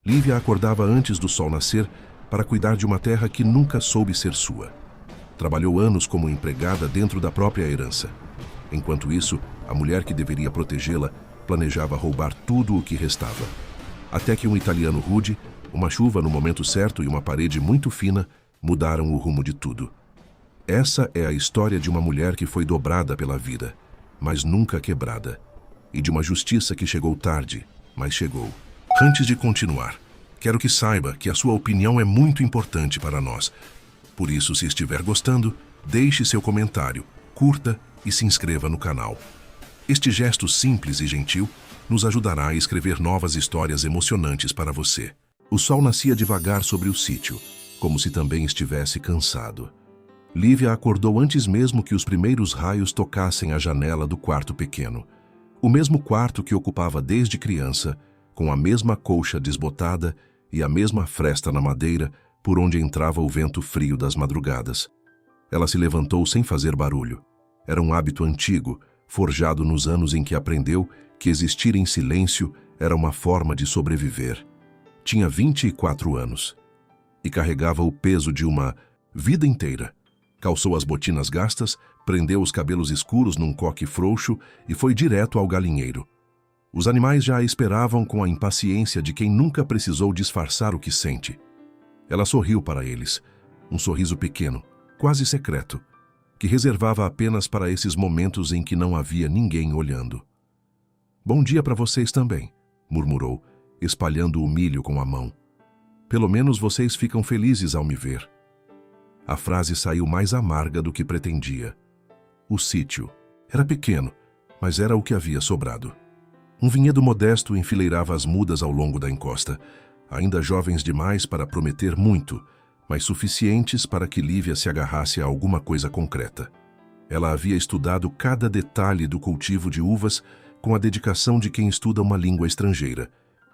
Lívia acordava antes do sol nascer para cuidar de uma terra que nunca soube ser sua. Trabalhou anos como empregada dentro da própria herança. Enquanto isso, a mulher que deveria protegê-la planejava roubar tudo o que restava. Até que um italiano rude, uma chuva no momento certo e uma parede muito fina mudaram o rumo de tudo. Essa é a história de uma mulher que foi dobrada pela vida, mas nunca quebrada. E de uma justiça que chegou tarde, mas chegou. Antes de continuar, quero que saiba que a sua opinião é muito importante para nós. Por isso, se estiver gostando, deixe seu comentário, curta e se inscreva no canal. Este gesto simples e gentil nos ajudará a escrever novas histórias emocionantes para você. O sol nascia devagar sobre o sítio, como se também estivesse cansado. Lívia acordou antes mesmo que os primeiros raios tocassem a janela do quarto pequeno. O mesmo quarto que ocupava desde criança, com a mesma colcha desbotada e a mesma fresta na madeira por onde entrava o vento frio das madrugadas. Ela se levantou sem fazer barulho. Era um hábito antigo, forjado nos anos em que aprendeu que existir em silêncio era uma forma de sobreviver. Tinha 24 anos e carregava o peso de uma vida inteira. Calçou as botinas gastas, prendeu os cabelos escuros num coque frouxo e foi direto ao galinheiro. Os animais já a esperavam com a impaciência de quem nunca precisou disfarçar o que sente. Ela sorriu para eles, um sorriso pequeno, quase secreto, que reservava apenas para esses momentos em que não havia ninguém olhando. "Bom dia para vocês também", murmurou, espalhando o milho com a mão. "Pelo menos vocês ficam felizes ao me ver." A frase saiu mais amarga do que pretendia. O sítio era pequeno, mas era o que havia sobrado. Um vinhedo modesto enfileirava as mudas ao longo da encosta, ainda jovens demais para prometer muito, mas suficientes para que Lívia se agarrasse a alguma coisa concreta. Ela havia estudado cada detalhe do cultivo de uvas com a dedicação de quem estuda uma língua estrangeira.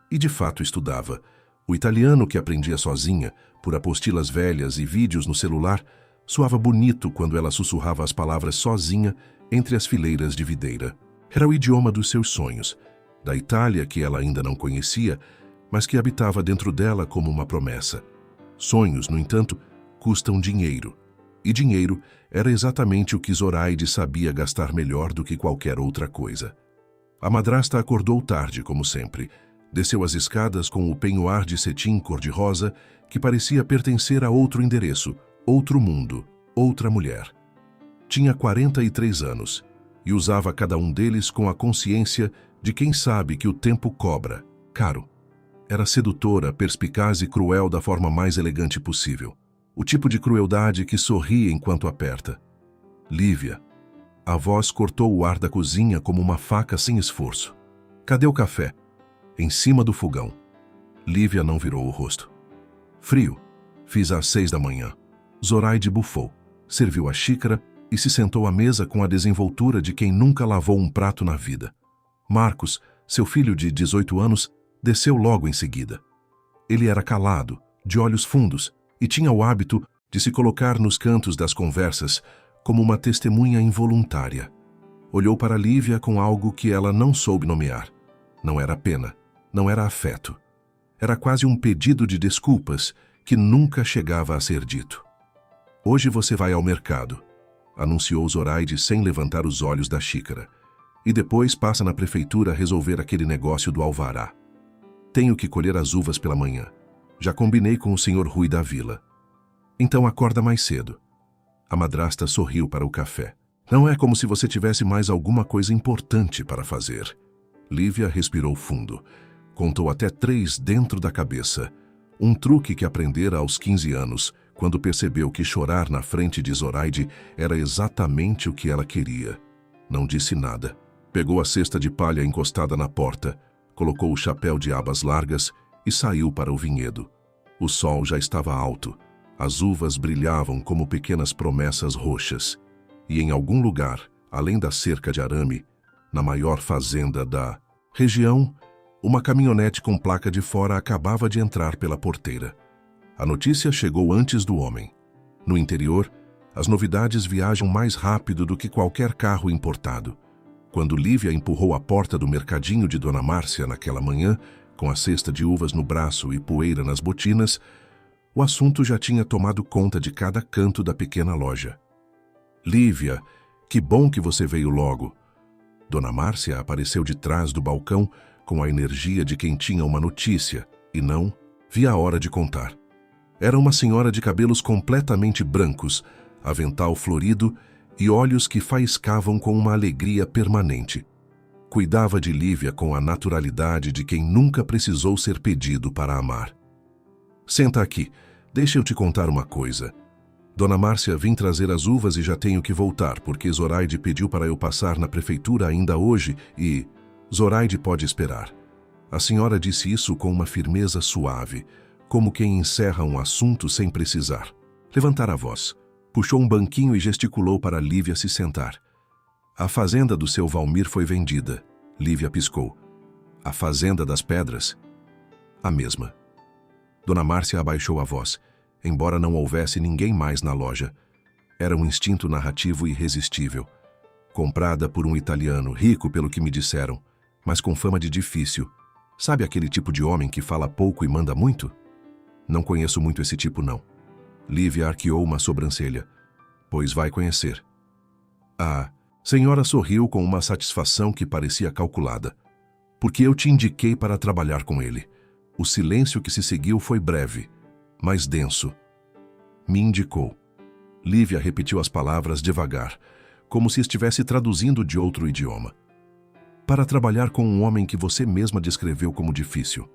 E de fato estudava. O italiano que aprendia sozinha, por apostilas velhas e vídeos no celular, soava bonito quando ela sussurrava as palavras sozinha entre as fileiras de videira. Era o idioma dos seus sonhos, da Itália que ela ainda não conhecia, mas que habitava dentro dela como uma promessa. Sonhos, no entanto, custam dinheiro. E dinheiro era exatamente o que Zoraide sabia gastar melhor do que qualquer outra coisa. A madrasta acordou tarde, como sempre. Desceu as escadas com o penhoar de cetim cor-de-rosa que parecia pertencer a outro endereço, outro mundo, outra mulher. Tinha 43 anos e usava cada um deles com a consciência de quem sabe que o tempo cobra, caro. Era sedutora, perspicaz e cruel da forma mais elegante possível. O tipo de crueldade que sorri enquanto aperta. "Lívia." A voz cortou o ar da cozinha como uma faca sem esforço. "Cadê o café?" Em cima do fogão. Lívia não virou o rosto. "Frio. Fiz às 6 da manhã." Zoraide bufou, serviu a xícara e se sentou à mesa com a desenvoltura de quem nunca lavou um prato na vida. Marcos, seu filho de 18 anos, desceu logo em seguida. Ele era calado, de olhos fundos, e tinha o hábito de se colocar nos cantos das conversas como uma testemunha involuntária. Olhou para Lívia com algo que ela não soube nomear. Não era pena, não era afeto. Era quase um pedido de desculpas que nunca chegava a ser dito. "Hoje você vai ao mercado", anunciou Zoraide sem levantar os olhos da xícara. "E depois passa na prefeitura a resolver aquele negócio do alvará. Tenho que colher as uvas pela manhã. Já combinei com o senhor Rui da vila." "Então acorda mais cedo." A madrasta sorriu para o café. "Não é como se você tivesse mais alguma coisa importante para fazer." Lívia respirou fundo. Contou até 3 dentro da cabeça. Um truque que aprendera aos 15 anos, quando percebeu que chorar na frente de Zoraide era exatamente o que ela queria. Não disse nada. Pegou a cesta de palha encostada na porta, colocou o chapéu de abas largas e saiu para o vinhedo. O sol já estava alto. As uvas brilhavam como pequenas promessas roxas. E em algum lugar, além da cerca de arame, na maior fazenda da região, uma caminhonete com placa de fora acabava de entrar pela porteira. A notícia chegou antes do homem. No interior, as novidades viajam mais rápido do que qualquer carro importado. Quando Lívia empurrou a porta do mercadinho de Dona Márcia naquela manhã, com a cesta de uvas no braço e poeira nas botinas, o assunto já tinha tomado conta de cada canto da pequena loja. Lívia, que bom que você veio logo. Dona Márcia apareceu de trás do balcão com a energia de quem tinha uma notícia e não via a hora de contar. Era uma senhora de cabelos completamente brancos, avental florido e olhos que faiscavam com uma alegria permanente. Cuidava de Lívia com a naturalidade de quem nunca precisou ser pedido para amar. Senta aqui, deixa eu te contar uma coisa. Dona Márcia, vim trazer as uvas e já tenho que voltar, porque Zoraide pediu para eu passar na prefeitura ainda hoje e... Zoraide pode esperar. A senhora disse isso com uma firmeza suave, como quem encerra um assunto sem precisar. Levantar a voz, puxou um banquinho e gesticulou para Lívia se sentar. A fazenda do seu Valmir foi vendida. Lívia piscou. A fazenda das pedras? A mesma. Dona Márcia abaixou a voz, embora não houvesse ninguém mais na loja. Era um instinto narrativo irresistível. Comprada por um italiano, rico pelo que me disseram, mas com fama de difícil. Sabe aquele tipo de homem que fala pouco e manda muito? Não conheço muito esse tipo, não. Lívia arqueou uma sobrancelha. Pois vai conhecer. A senhora sorriu com uma satisfação que parecia calculada. Porque eu te indiquei para trabalhar com ele. O silêncio que se seguiu foi breve, mas denso. Me indicou. Lívia repetiu as palavras devagar, como se estivesse traduzindo de outro idioma. Para trabalhar com um homem que você mesma descreveu como difícil.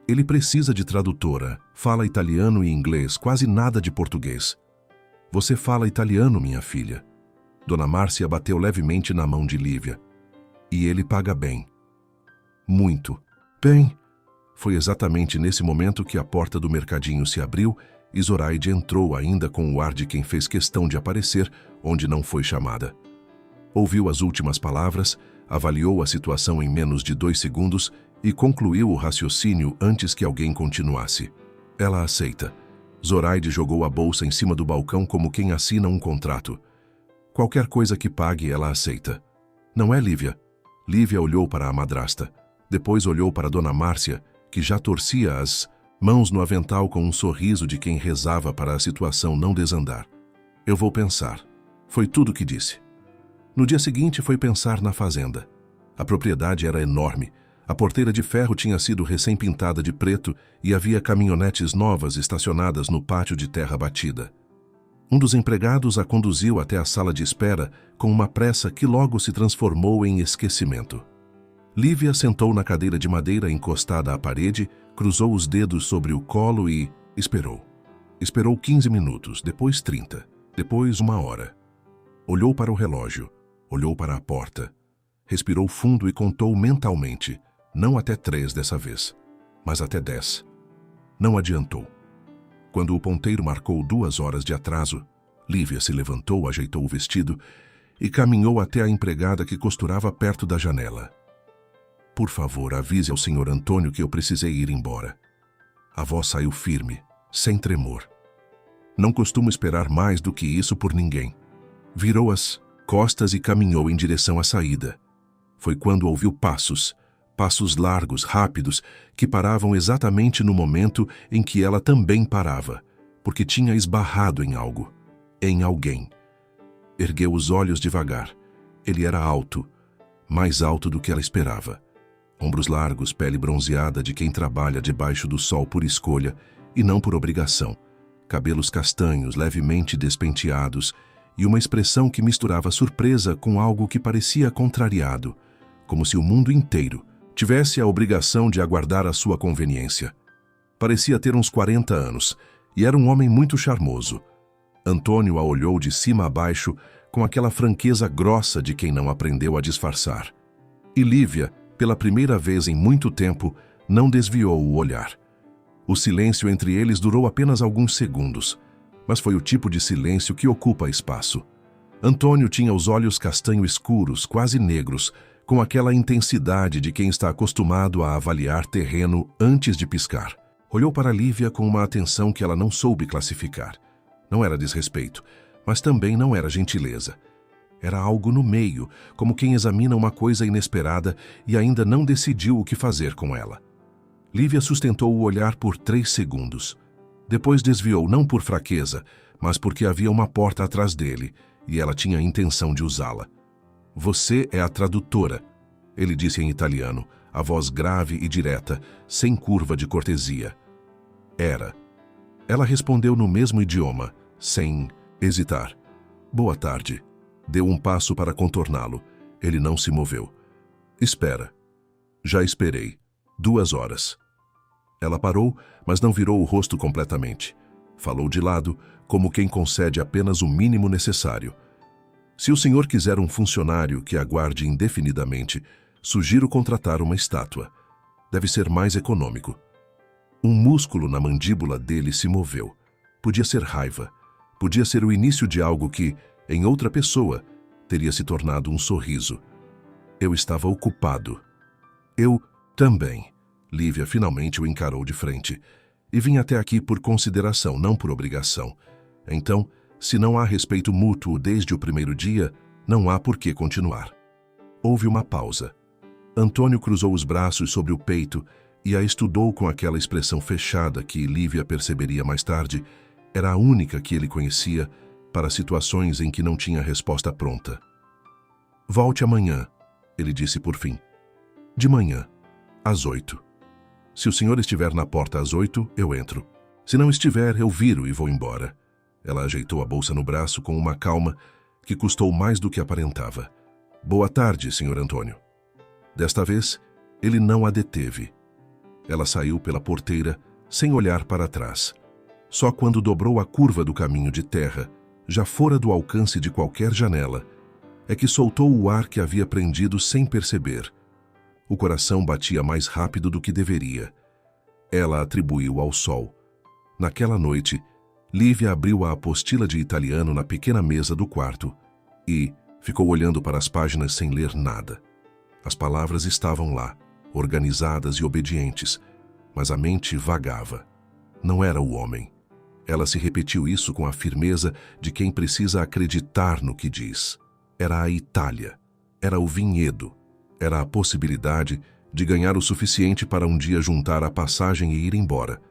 Ele precisa de tradutora, fala italiano e inglês, quase nada de português. Você fala italiano, minha filha. Dona Márcia bateu levemente na mão de Lívia. E ele paga bem. Muito. Bem. Foi exatamente nesse momento que a porta do mercadinho se abriu e Zoraide entrou ainda com o ar de quem fez questão de aparecer onde não foi chamada. Ouviu as últimas palavras, avaliou a situação em menos de 2 segundos e concluiu o raciocínio antes que alguém continuasse. Ela aceita. Zoraide jogou a bolsa em cima do balcão como quem assina um contrato. Qualquer coisa que pague, ela aceita. Não é, Lívia? Lívia olhou para a madrasta. Depois olhou para Dona Márcia, que já torcia as mãos no avental com um sorriso de quem rezava para a situação não desandar. Eu vou pensar. Foi tudo que disse. No dia seguinte foi pensar na fazenda. A propriedade era enorme. A porteira de ferro tinha sido recém-pintada de preto e havia caminhonetes novas estacionadas no pátio de terra batida. Um dos empregados a conduziu até a sala de espera com uma pressa que logo se transformou em esquecimento. Lívia sentou na cadeira de madeira encostada à parede, cruzou os dedos sobre o colo e esperou. Esperou 15 minutos, depois 30, depois 1 hora. Olhou para o relógio, olhou para a porta. Respirou fundo e contou mentalmente, não até 3 dessa vez, mas até 10. Não adiantou. Quando o ponteiro marcou 2 horas de atraso, Lívia se levantou, ajeitou o vestido e caminhou até a empregada que costurava perto da janela. Por favor, avise ao Sr. Antônio que eu precisei ir embora. A voz saiu firme, sem tremor. Não costumo esperar mais do que isso por ninguém. Virou as costas e caminhou em direção à saída. Foi quando ouviu passos largos, rápidos, que paravam exatamente no momento em que ela também parava, porque tinha esbarrado em algo, em alguém. Ergueu os olhos devagar. Ele era alto, mais alto do que ela esperava. Ombros largos, pele bronzeada de quem trabalha debaixo do sol por escolha e não por obrigação. Cabelos castanhos, levemente despenteados, e uma expressão que misturava surpresa com algo que parecia contrariado, como se o mundo inteiro tivesse a obrigação de aguardar a sua conveniência. Parecia ter uns 40 anos, e era um homem muito charmoso. Antônio a olhou de cima a baixo com aquela franqueza grossa de quem não aprendeu a disfarçar. E Lívia, pela primeira vez em muito tempo, não desviou o olhar. O silêncio entre eles durou apenas alguns segundos, mas foi o tipo de silêncio que ocupa espaço. Antônio tinha os olhos castanho escuros, quase negros, com aquela intensidade de quem está acostumado a avaliar terreno antes de piscar. Olhou para Lívia com uma atenção que ela não soube classificar. Não era desrespeito, mas também não era gentileza. Era algo no meio, como quem examina uma coisa inesperada e ainda não decidiu o que fazer com ela. Lívia sustentou o olhar por 3 segundos. Depois desviou, não por fraqueza, mas porque havia uma porta atrás dele, e ela tinha a intenção de usá-la. Você é a tradutora, ele disse em italiano, a voz grave e direta, sem curva de cortesia. Era. Ela respondeu no mesmo idioma, sem hesitar. Boa tarde. Deu um passo para contorná-lo. Ele não se moveu. Espera. Já esperei. 2 horas. Ela parou, mas não virou o rosto completamente. Falou de lado, como quem concede apenas o mínimo necessário. Se o senhor quiser um funcionário que aguarde indefinidamente, sugiro contratar uma estátua. Deve ser mais econômico. Um músculo na mandíbula dele se moveu. Podia ser raiva. Podia ser o início de algo que, em outra pessoa, teria se tornado um sorriso. Eu estava ocupado. Eu também. Lívia finalmente o encarou de frente. E vim até aqui por consideração, não por obrigação. Então, se não há respeito mútuo desde o primeiro dia, não há por que continuar. Houve uma pausa. Antônio cruzou os braços sobre o peito e a estudou com aquela expressão fechada que Lívia perceberia mais tarde. Era a única que ele conhecia para situações em que não tinha resposta pronta. Volte amanhã, ele disse por fim. De manhã, às 8. Se o senhor estiver na porta às 8, eu entro. Se não estiver, eu viro e vou embora. Ela ajeitou a bolsa no braço com uma calma que custou mais do que aparentava. Boa tarde, senhor Antônio. Desta vez, ele não a deteve. Ela saiu pela porteira, sem olhar para trás. Só quando dobrou a curva do caminho de terra, já fora do alcance de qualquer janela, é que soltou o ar que havia prendido sem perceber. O coração batia mais rápido do que deveria. Ela atribuiu ao sol. Naquela noite, Lívia abriu a apostila de italiano na pequena mesa do quarto e ficou olhando para as páginas sem ler nada. As palavras estavam lá, organizadas e obedientes, mas a mente vagava. Não era o homem. Ela se repetiu isso com a firmeza de quem precisa acreditar no que diz. Era a Itália. Era o vinhedo. Era a possibilidade de ganhar o suficiente para um dia juntar a passagem e ir embora,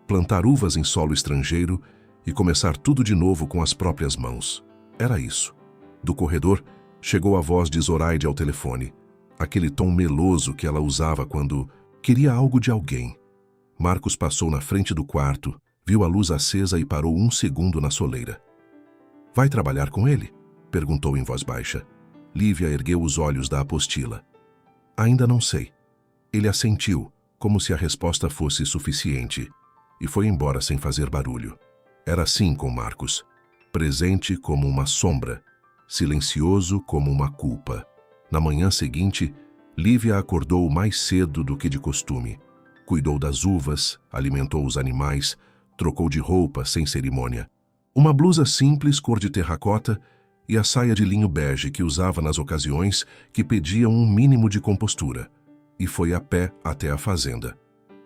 plantar uvas em solo estrangeiro e começar tudo de novo com as próprias mãos. Era isso. Do corredor, chegou a voz de Zoraide ao telefone, aquele tom meloso que ela usava quando queria algo de alguém. Marcos passou na frente do quarto, viu a luz acesa e parou 1 segundo na soleira. Vai trabalhar com ele? Perguntou em voz baixa. Lívia ergueu os olhos da apostila. Ainda não sei. Ele assentiu, como se a resposta fosse suficiente, e foi embora sem fazer barulho. Era assim com Marcos, presente como uma sombra, silencioso como uma culpa. Na manhã seguinte, Lívia acordou mais cedo do que de costume. Cuidou das uvas, alimentou os animais, trocou de roupa sem cerimônia. Uma blusa simples cor de terracota e a saia de linho bege que usava nas ocasiões que pediam um mínimo de compostura. E foi a pé até a fazenda.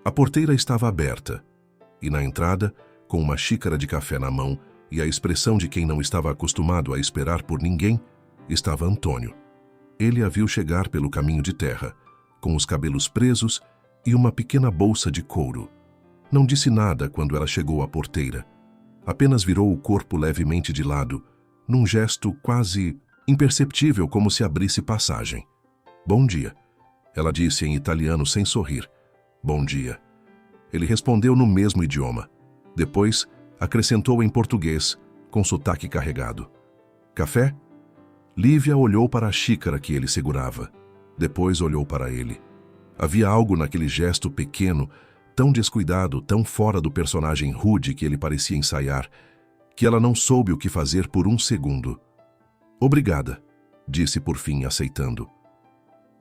A porteira estava aberta, e na entrada, com uma xícara de café na mão e a expressão de quem não estava acostumado a esperar por ninguém, estava Antônio. Ele a viu chegar pelo caminho de terra, com os cabelos presos e uma pequena bolsa de couro. Não disse nada quando ela chegou à porteira. Apenas virou o corpo levemente de lado, num gesto quase imperceptível, como se abrisse passagem. Bom dia, ela disse em italiano sem sorrir. Bom dia. Ele respondeu no mesmo idioma. Depois, acrescentou em português, com sotaque carregado. Café? Lívia olhou para a xícara que ele segurava. Depois olhou para ele. Havia algo naquele gesto pequeno, tão descuidado, tão fora do personagem rude que ele parecia ensaiar, que ela não soube o que fazer por 1 segundo. Obrigada, disse por fim, aceitando.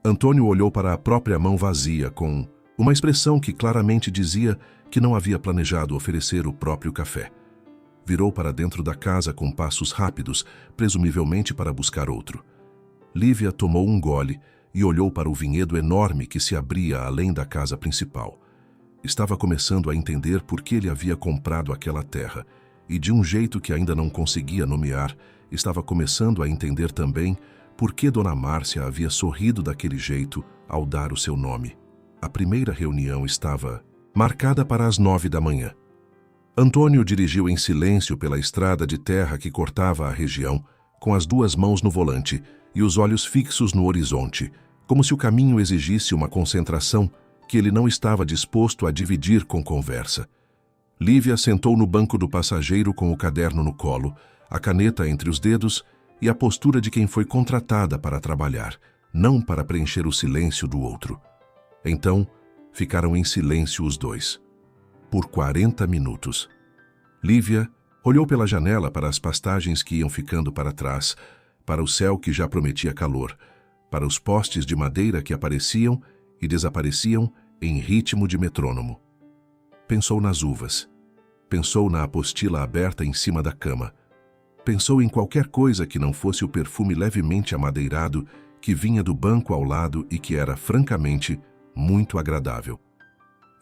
Antônio olhou para a própria mão vazia com uma expressão que claramente dizia que não havia planejado oferecer o próprio café. Virou para dentro da casa com passos rápidos, presumivelmente para buscar outro. Lívia tomou um gole e olhou para o vinhedo enorme que se abria além da casa principal. Estava começando a entender por que ele havia comprado aquela terra, e de um jeito que ainda não conseguia nomear, estava começando a entender também por que Dona Márcia havia sorrido daquele jeito ao dar o seu nome. A primeira reunião estava marcada para as 9 da manhã. Antônio dirigiu em silêncio pela estrada de terra que cortava a região, com as duas mãos no volante e os olhos fixos no horizonte, como se o caminho exigisse uma concentração que ele não estava disposto a dividir com conversa. Lívia sentou no banco do passageiro com o caderno no colo, a caneta entre os dedos e a postura de quem foi contratada para trabalhar, não para preencher o silêncio do outro. Então, ficaram em silêncio os dois. Por 40 minutos. Lívia olhou pela janela para as pastagens que iam ficando para trás, para o céu que já prometia calor, para os postes de madeira que apareciam e desapareciam em ritmo de metrônomo. Pensou nas uvas. Pensou na apostila aberta em cima da cama. Pensou em qualquer coisa que não fosse o perfume levemente amadeirado que vinha do banco ao lado e que era, francamente, muito agradável.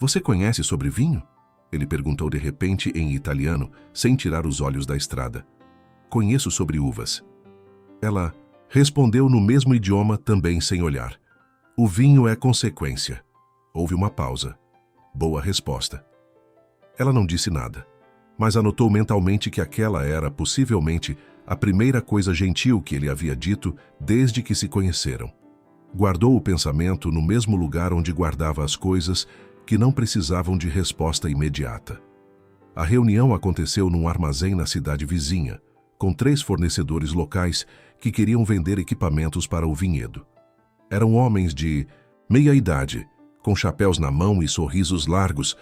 "Você conhece sobre vinho?" Ele perguntou de repente em italiano, sem tirar os olhos da estrada. "Conheço sobre uvas." Ela respondeu no mesmo idioma, também sem olhar. "O vinho é consequência." Houve uma pausa. Boa resposta. Ela não disse nada, mas anotou mentalmente que aquela era, possivelmente, a primeira coisa gentil que ele havia dito desde que se conheceram. Guardou o pensamento no mesmo lugar onde guardava as coisas que não precisavam de resposta imediata. A reunião aconteceu num armazém na cidade vizinha, com 3 fornecedores locais que queriam vender equipamentos para o vinhedo. Eram homens de meia-idade, com chapéus na mão e sorrisos largos,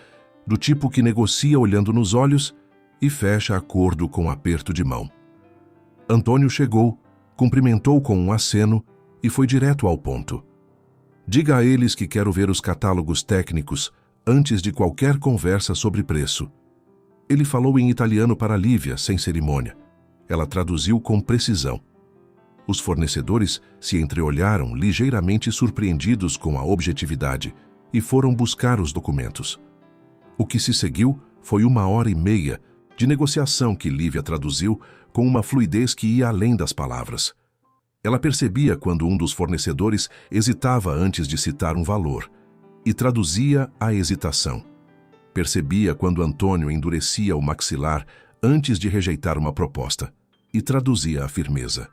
do tipo que negocia olhando nos olhos e fecha acordo com aperto de mão. Antônio chegou, cumprimentou com um aceno e foi direto ao ponto. "Diga a eles que quero ver os catálogos técnicos antes de qualquer conversa sobre preço." Ele falou em italiano para Lívia, sem cerimônia. Ela traduziu com precisão. Os fornecedores se entreolharam, ligeiramente surpreendidos com a objetividade, e foram buscar os documentos. O que se seguiu foi 1h30 de negociação que Lívia traduziu com uma fluidez que ia além das palavras. Ela percebia quando um dos fornecedores hesitava antes de citar um valor, e traduzia a hesitação. Percebia quando Antônio endurecia o maxilar antes de rejeitar uma proposta, e traduzia a firmeza.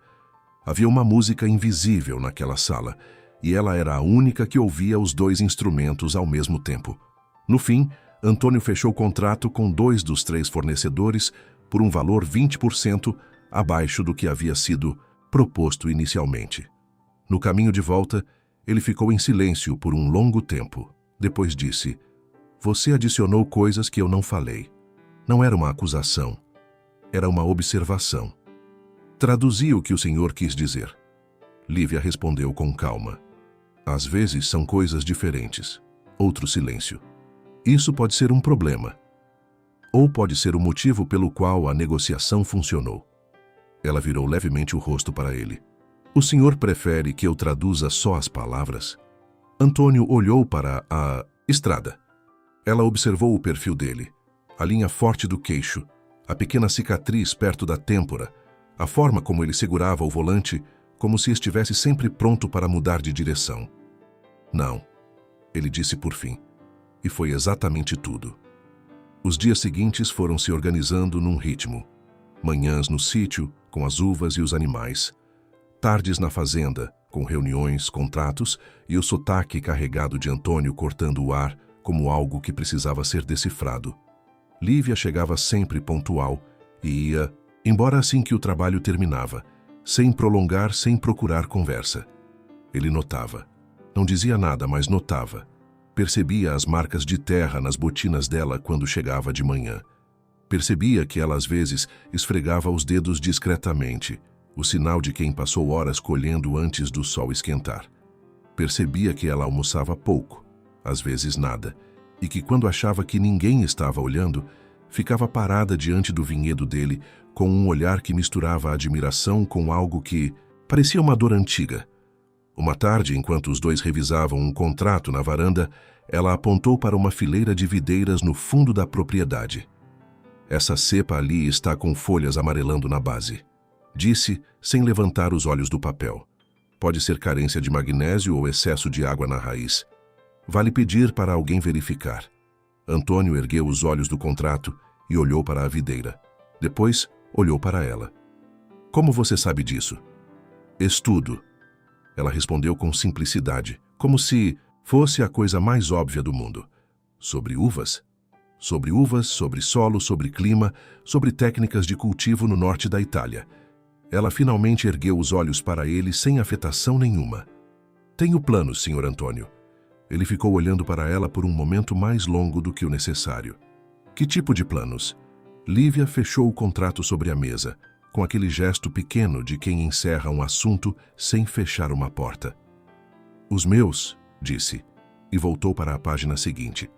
Havia uma música invisível naquela sala, e ela era a única que ouvia os 2 instrumentos ao mesmo tempo. No fim, Antônio fechou o contrato com 2 dos 3 fornecedores por um valor 20% abaixo do que havia sido proposto inicialmente. No caminho de volta, ele ficou em silêncio por um longo tempo. Depois disse: "Você adicionou coisas que eu não falei. Não era uma acusação. Era uma observação." "Traduzi o que o senhor quis dizer." Lívia respondeu com calma. "Às vezes são coisas diferentes." Outro silêncio. "Isso pode ser um problema. Ou pode ser o motivo pelo qual a negociação funcionou." Ela virou levemente o rosto para ele. "O senhor prefere que eu traduza só as palavras?" Antônio olhou para a estrada. Ela observou o perfil dele, a linha forte do queixo, a pequena cicatriz perto da têmpora, a forma como ele segurava o volante, como se estivesse sempre pronto para mudar de direção. "Não," ele disse por fim. E foi exatamente tudo. Os dias seguintes foram se organizando num ritmo. Manhãs no sítio, com as uvas e os animais. Tardes na fazenda, com reuniões, contratos e o sotaque carregado de Antônio cortando o ar como algo que precisava ser decifrado. Lívia chegava sempre pontual e ia, embora assim que o trabalho terminava, sem prolongar, sem procurar conversa. Ele notava. Não dizia nada, mas notava. Percebia as marcas de terra nas botinas dela quando chegava de manhã. Percebia que ela às vezes esfregava os dedos discretamente, o sinal de quem passou horas colhendo antes do sol esquentar. Percebia que ela almoçava pouco, às vezes nada, e que quando achava que ninguém estava olhando, ficava parada diante do vinhedo dele com um olhar que misturava admiração com algo que parecia uma dor antiga. Uma tarde, enquanto os dois revisavam um contrato na varanda, ela apontou para uma fileira de videiras no fundo da propriedade. "Essa cepa ali está com folhas amarelando na base", disse, sem levantar os olhos do papel. "Pode ser carência de magnésio ou excesso de água na raiz. Vale pedir para alguém verificar." Antônio ergueu os olhos do contrato e olhou para a videira. Depois, olhou para ela. Como você sabe disso? Estudo. Ela respondeu com simplicidade, como se fosse a coisa mais óbvia do mundo. Sobre uvas? Sobre uvas, sobre solo, sobre clima, sobre técnicas de cultivo no norte da Itália. Ela finalmente ergueu os olhos para ele sem afetação nenhuma. Tenho planos, Sr. Antônio. Ele ficou olhando para ela por um momento mais longo do que o necessário. Que tipo de planos? Lívia fechou o contrato sobre a mesa, com aquele gesto pequeno de quem encerra um assunto sem fechar uma porta. Os meus, disse, e voltou para a página seguinte.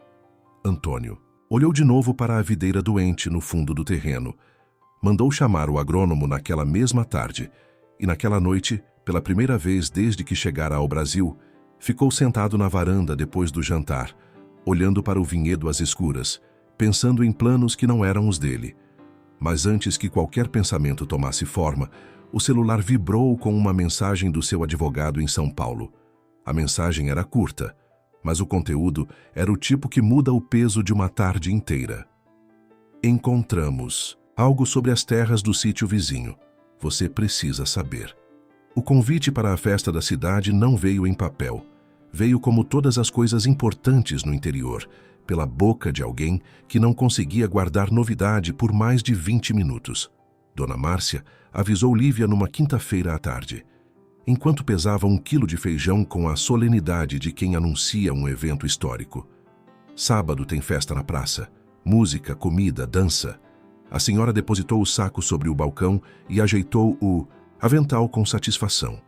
Antônio olhou de novo para a videira doente no fundo do terreno. Mandou chamar o agrônomo naquela mesma tarde, e naquela noite, pela primeira vez desde que chegara ao Brasil, ficou sentado na varanda depois do jantar, olhando para o vinhedo às escuras, pensando em planos que não eram os dele. Mas antes que qualquer pensamento tomasse forma, o celular vibrou com uma mensagem do seu advogado em São Paulo. A mensagem era curta, mas o conteúdo era o tipo que muda o peso de uma tarde inteira. Encontramos algo sobre as terras do sítio vizinho. Você precisa saber. O convite para a festa da cidade não veio em papel. Veio como todas as coisas importantes no interior, pela boca de alguém que não conseguia guardar novidade por mais de 20 minutos. Dona Márcia avisou Lívia numa quinta-feira à tarde. Enquanto pesava 1 quilo de feijão com a solenidade de quem anuncia um evento histórico. Sábado tem festa na praça. Música, comida, dança. A senhora depositou o saco sobre o balcão e ajeitou o avental com satisfação.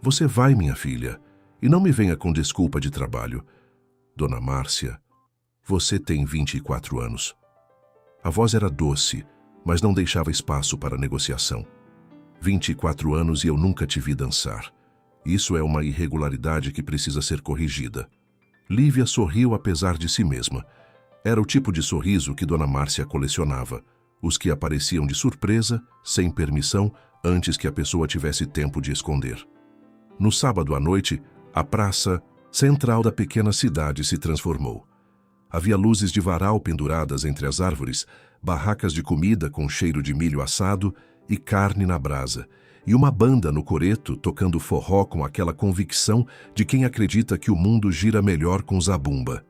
Você vai, minha filha, e não me venha com desculpa de trabalho. Dona Márcia, você tem 24 anos. A voz era doce, mas não deixava espaço para negociação. 24 anos e eu nunca te vi dançar. Isso é uma irregularidade que precisa ser corrigida. Lívia sorriu apesar de si mesma. Era o tipo de sorriso que Dona Márcia colecionava. Os que apareciam de surpresa, sem permissão, antes que a pessoa tivesse tempo de esconder. No sábado à noite, a praça central da pequena cidade se transformou. Havia luzes de varal penduradas entre as árvores, barracas de comida com cheiro de milho assado e carne na brasa, e uma banda no coreto tocando forró com aquela convicção de quem acredita que o mundo gira melhor com zabumba.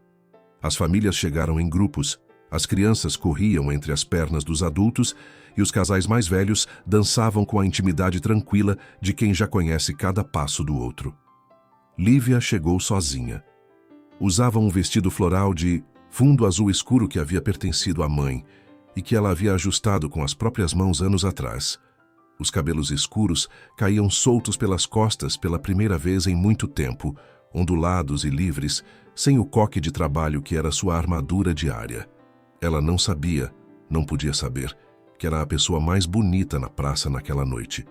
As famílias chegaram em grupos, as crianças corriam entre as pernas dos adultos e os casais mais velhos dançavam com a intimidade tranquila de quem já conhece cada passo do outro. Lívia chegou sozinha. Usava um vestido floral de fundo azul escuro que havia pertencido à mãe e que ela havia ajustado com as próprias mãos anos atrás. Os cabelos escuros caíam soltos pelas costas pela primeira vez em muito tempo, ondulados e livres, sem o coque de trabalho que era sua armadura diária. Ela não sabia, não podia saber, que era a pessoa mais bonita na praça naquela noite.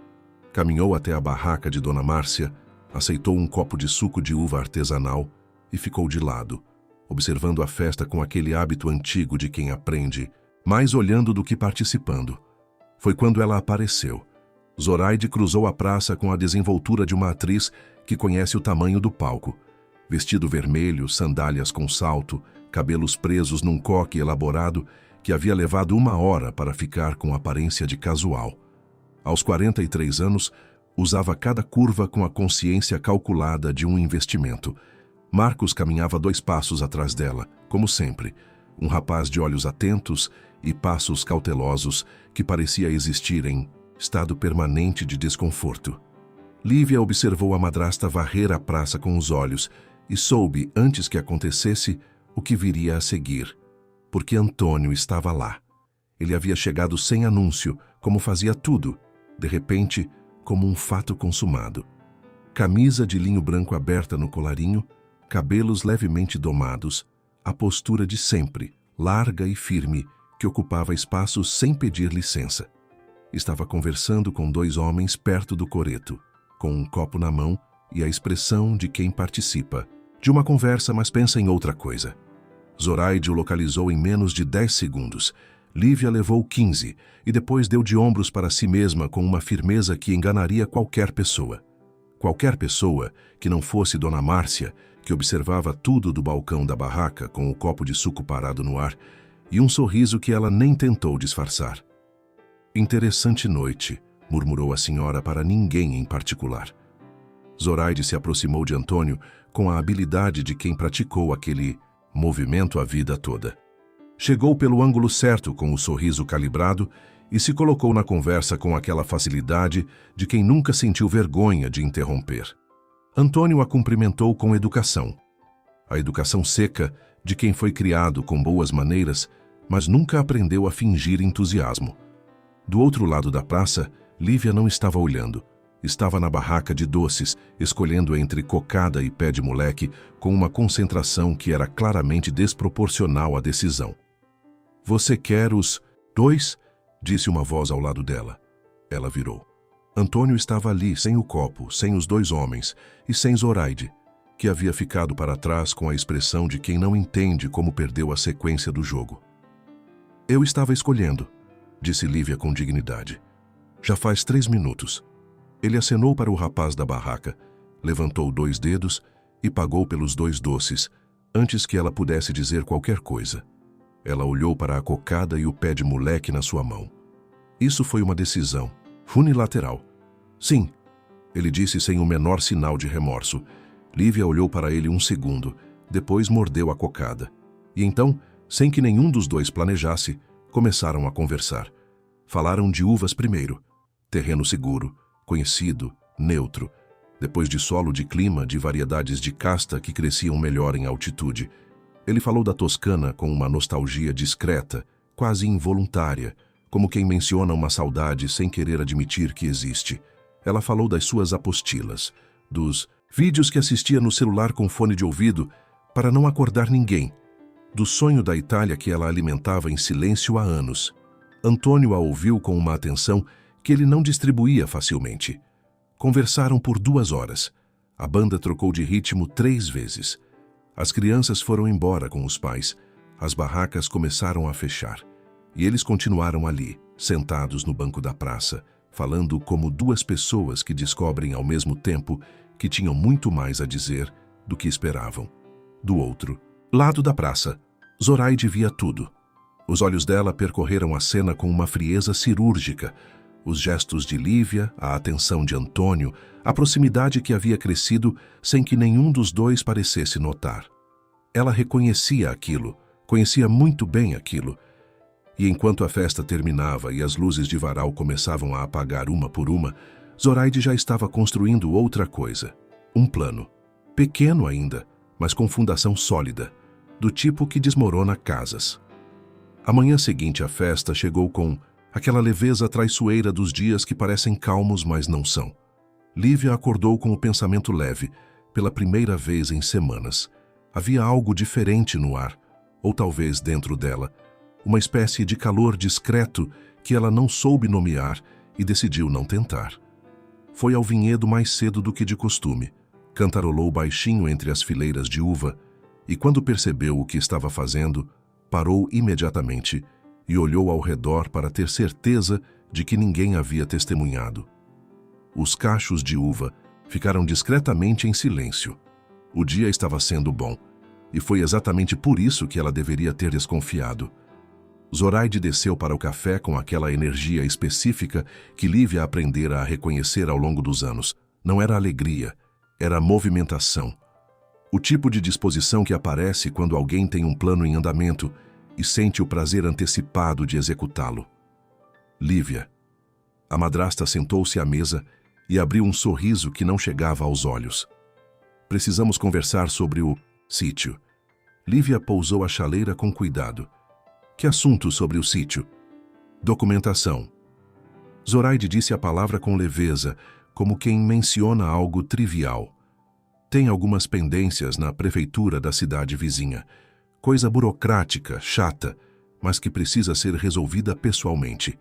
Caminhou até a barraca de Dona Márcia, aceitou um copo de suco de uva artesanal e ficou de lado, observando a festa com aquele hábito antigo de quem aprende, mais olhando do que participando. Foi quando ela apareceu. Zoraide cruzou a praça com a desenvoltura de uma atriz que conhece o tamanho do palco. Vestido vermelho, sandálias com salto, cabelos presos num coque elaborado que havia levado 1 hora para ficar com aparência de casual. Aos 43 anos, usava cada curva com a consciência calculada de um investimento. Marcos caminhava 2 passos atrás dela, como sempre, um rapaz de olhos atentos e passos cautelosos que parecia existir em estado permanente de desconforto. Lívia observou a madrasta varrer a praça com os olhos e soube, antes que acontecesse, o que viria a seguir, porque Antônio estava lá. Ele havia chegado sem anúncio, como fazia tudo, de repente, como um fato consumado. Camisa de linho branco aberta no colarinho, cabelos levemente domados, a postura de sempre, larga e firme, que ocupava espaço sem pedir licença. Estava conversando com 2 homens perto do coreto, com um copo na mão e a expressão de quem participa, de uma conversa, mas pensa em outra coisa. Zoraide o localizou em menos de 10 segundos. Lívia levou 15 e depois deu de ombros para si mesma com uma firmeza que enganaria qualquer pessoa. Qualquer pessoa que não fosse Dona Márcia, que observava tudo do balcão da barraca com o copo de suco parado no ar e um sorriso que ela nem tentou disfarçar. Interessante noite, murmurou a senhora para ninguém em particular. Zoraide se aproximou de Antônio com a habilidade de quem praticou aquele movimento a vida toda. Chegou pelo ângulo certo com o sorriso calibrado e se colocou na conversa com aquela facilidade de quem nunca sentiu vergonha de interromper. Antônio a cumprimentou com educação. A educação seca de quem foi criado com boas maneiras, mas nunca aprendeu a fingir entusiasmo. Do outro lado da praça, Lívia não estava olhando. Estava na barraca de doces, escolhendo entre cocada e pé de moleque, com uma concentração que era claramente desproporcional à decisão. "Você quer os 2?" disse uma voz ao lado dela. Ela virou. Antônio estava ali, sem o copo, sem os 2 homens e sem Zoraide, que havia ficado para trás com a expressão de quem não entende como perdeu a sequência do jogo. "Eu estava escolhendo", disse Lívia com dignidade. "Já faz 3 minutos." Ele acenou para o rapaz da barraca, levantou 2 dedos e pagou pelos 2 doces, antes que ela pudesse dizer qualquer coisa. Ela olhou para a cocada e o pé de moleque na sua mão. Isso foi uma decisão, unilateral. "Sim", ele disse sem o menor sinal de remorso. Lívia olhou para ele um segundo, depois mordeu a cocada. E então, sem que nenhum dos 2 planejasse, começaram a conversar. Falaram de uvas primeiro. Terreno seguro, conhecido, neutro, depois de solo de clima de variedades de casta que cresciam melhor em altitude. Ele falou da Toscana com uma nostalgia discreta, quase involuntária, como quem menciona uma saudade sem querer admitir que existe. Ela falou das suas apostilas, dos vídeos que assistia no celular com fone de ouvido para não acordar ninguém, do sonho da Itália que ela alimentava em silêncio há anos. Antônio a ouviu com uma atenção que ele não distribuía facilmente. Conversaram por 2 horas. A banda trocou de ritmo 3 vezes. As crianças foram embora com os pais. As barracas começaram a fechar. E eles continuaram ali, sentados no banco da praça, falando como 2 pessoas que descobrem ao mesmo tempo que tinham muito mais a dizer do que esperavam. Do outro lado da praça, Zoraide via tudo. Os olhos dela percorreram a cena com uma frieza cirúrgica. Os gestos de Lívia, a atenção de Antônio, a proximidade que havia crescido sem que nenhum dos 2 parecesse notar. Ela reconhecia aquilo, conhecia muito bem aquilo. E enquanto a festa terminava e as luzes de varal começavam a apagar uma por uma, Zoraide já estava construindo outra coisa. Um plano. Pequeno ainda, mas com fundação sólida, do tipo que desmorona casas. A manhã seguinte à festa chegou com aquela leveza traiçoeira dos dias que parecem calmos, mas não são. Lívia acordou com o pensamento leve, pela primeira vez em semanas. Havia algo diferente no ar, ou talvez dentro dela, uma espécie de calor discreto que ela não soube nomear e decidiu não tentar. Foi ao vinhedo mais cedo do que de costume, cantarolou baixinho entre as fileiras de uva e, quando percebeu o que estava fazendo, parou imediatamente e olhou ao redor para ter certeza de que ninguém havia testemunhado. Os cachos de uva ficaram discretamente em silêncio. O dia estava sendo bom, e foi exatamente por isso que ela deveria ter desconfiado. Zoraide desceu para o café com aquela energia específica que Lívia aprendera a reconhecer ao longo dos anos. Não era alegria, era movimentação. O tipo de disposição que aparece quando alguém tem um plano em andamento e sente o prazer antecipado de executá-lo. Lívia. A madrasta sentou-se à mesa e abriu um sorriso que não chegava aos olhos. Precisamos conversar sobre o sítio. Lívia pousou a chaleira com cuidado. Que assunto sobre o sítio? Documentação. Zoraide disse a palavra com leveza, como quem menciona algo trivial. Tem algumas pendências na prefeitura da cidade vizinha. Coisa burocrática, chata, mas que precisa ser resolvida pessoalmente.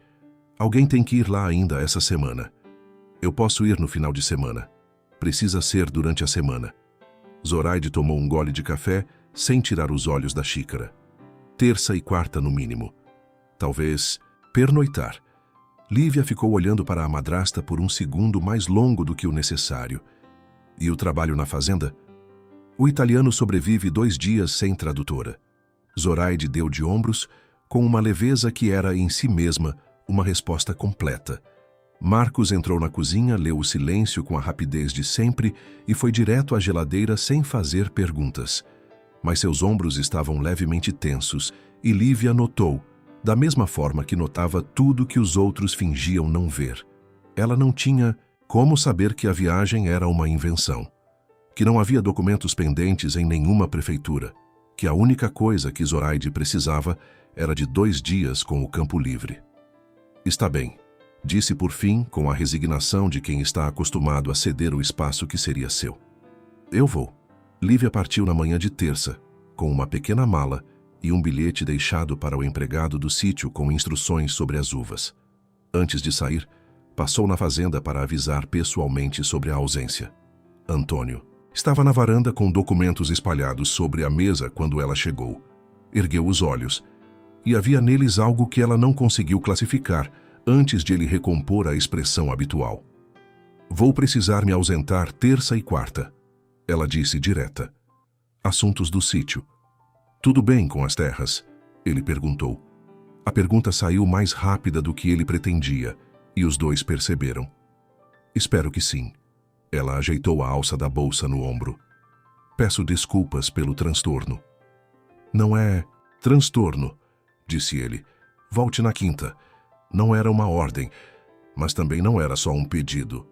Alguém tem que ir lá ainda essa semana. Eu posso ir no final de semana. Precisa ser durante a semana. Zoraide tomou um gole de café sem tirar os olhos da xícara. Terça e quarta no mínimo. Talvez pernoitar. Lívia ficou olhando para a madrasta por um segundo mais longo do que o necessário. E o trabalho na fazenda? O italiano sobrevive 2 dias sem tradutora. Zoraide deu de ombros, com uma leveza que era em si mesma uma resposta completa. Marcos entrou na cozinha, leu o silêncio com a rapidez de sempre e foi direto à geladeira sem fazer perguntas. Mas seus ombros estavam levemente tensos e Lívia notou, da mesma forma que notava tudo que os outros fingiam não ver. Ela não tinha como saber que a viagem era uma invenção, que não havia documentos pendentes em nenhuma prefeitura, que a única coisa que Zoraide precisava era de 2 dias com o campo livre. Está bem, disse por fim com a resignação de quem está acostumado a ceder o espaço que seria seu. Eu vou. Lívia partiu na manhã de terça, com uma pequena mala e um bilhete deixado para o empregado do sítio com instruções sobre as uvas. Antes de sair, passou na fazenda para avisar pessoalmente sobre a ausência. Antônio estava na varanda com documentos espalhados sobre a mesa quando ela chegou. Ergueu os olhos, e havia neles algo que ela não conseguiu classificar antes de ele recompor a expressão habitual. Vou precisar me ausentar terça e quarta, ela disse direta. Assuntos do sítio. Tudo bem com as terras? Ele perguntou. A pergunta saiu mais rápida do que ele pretendia, e os dois perceberam. Espero que sim. Ela ajeitou a alça da bolsa no ombro. Peço desculpas pelo transtorno. Não é transtorno, disse ele. Volte na quinta. Não era uma ordem, mas também não era só um pedido.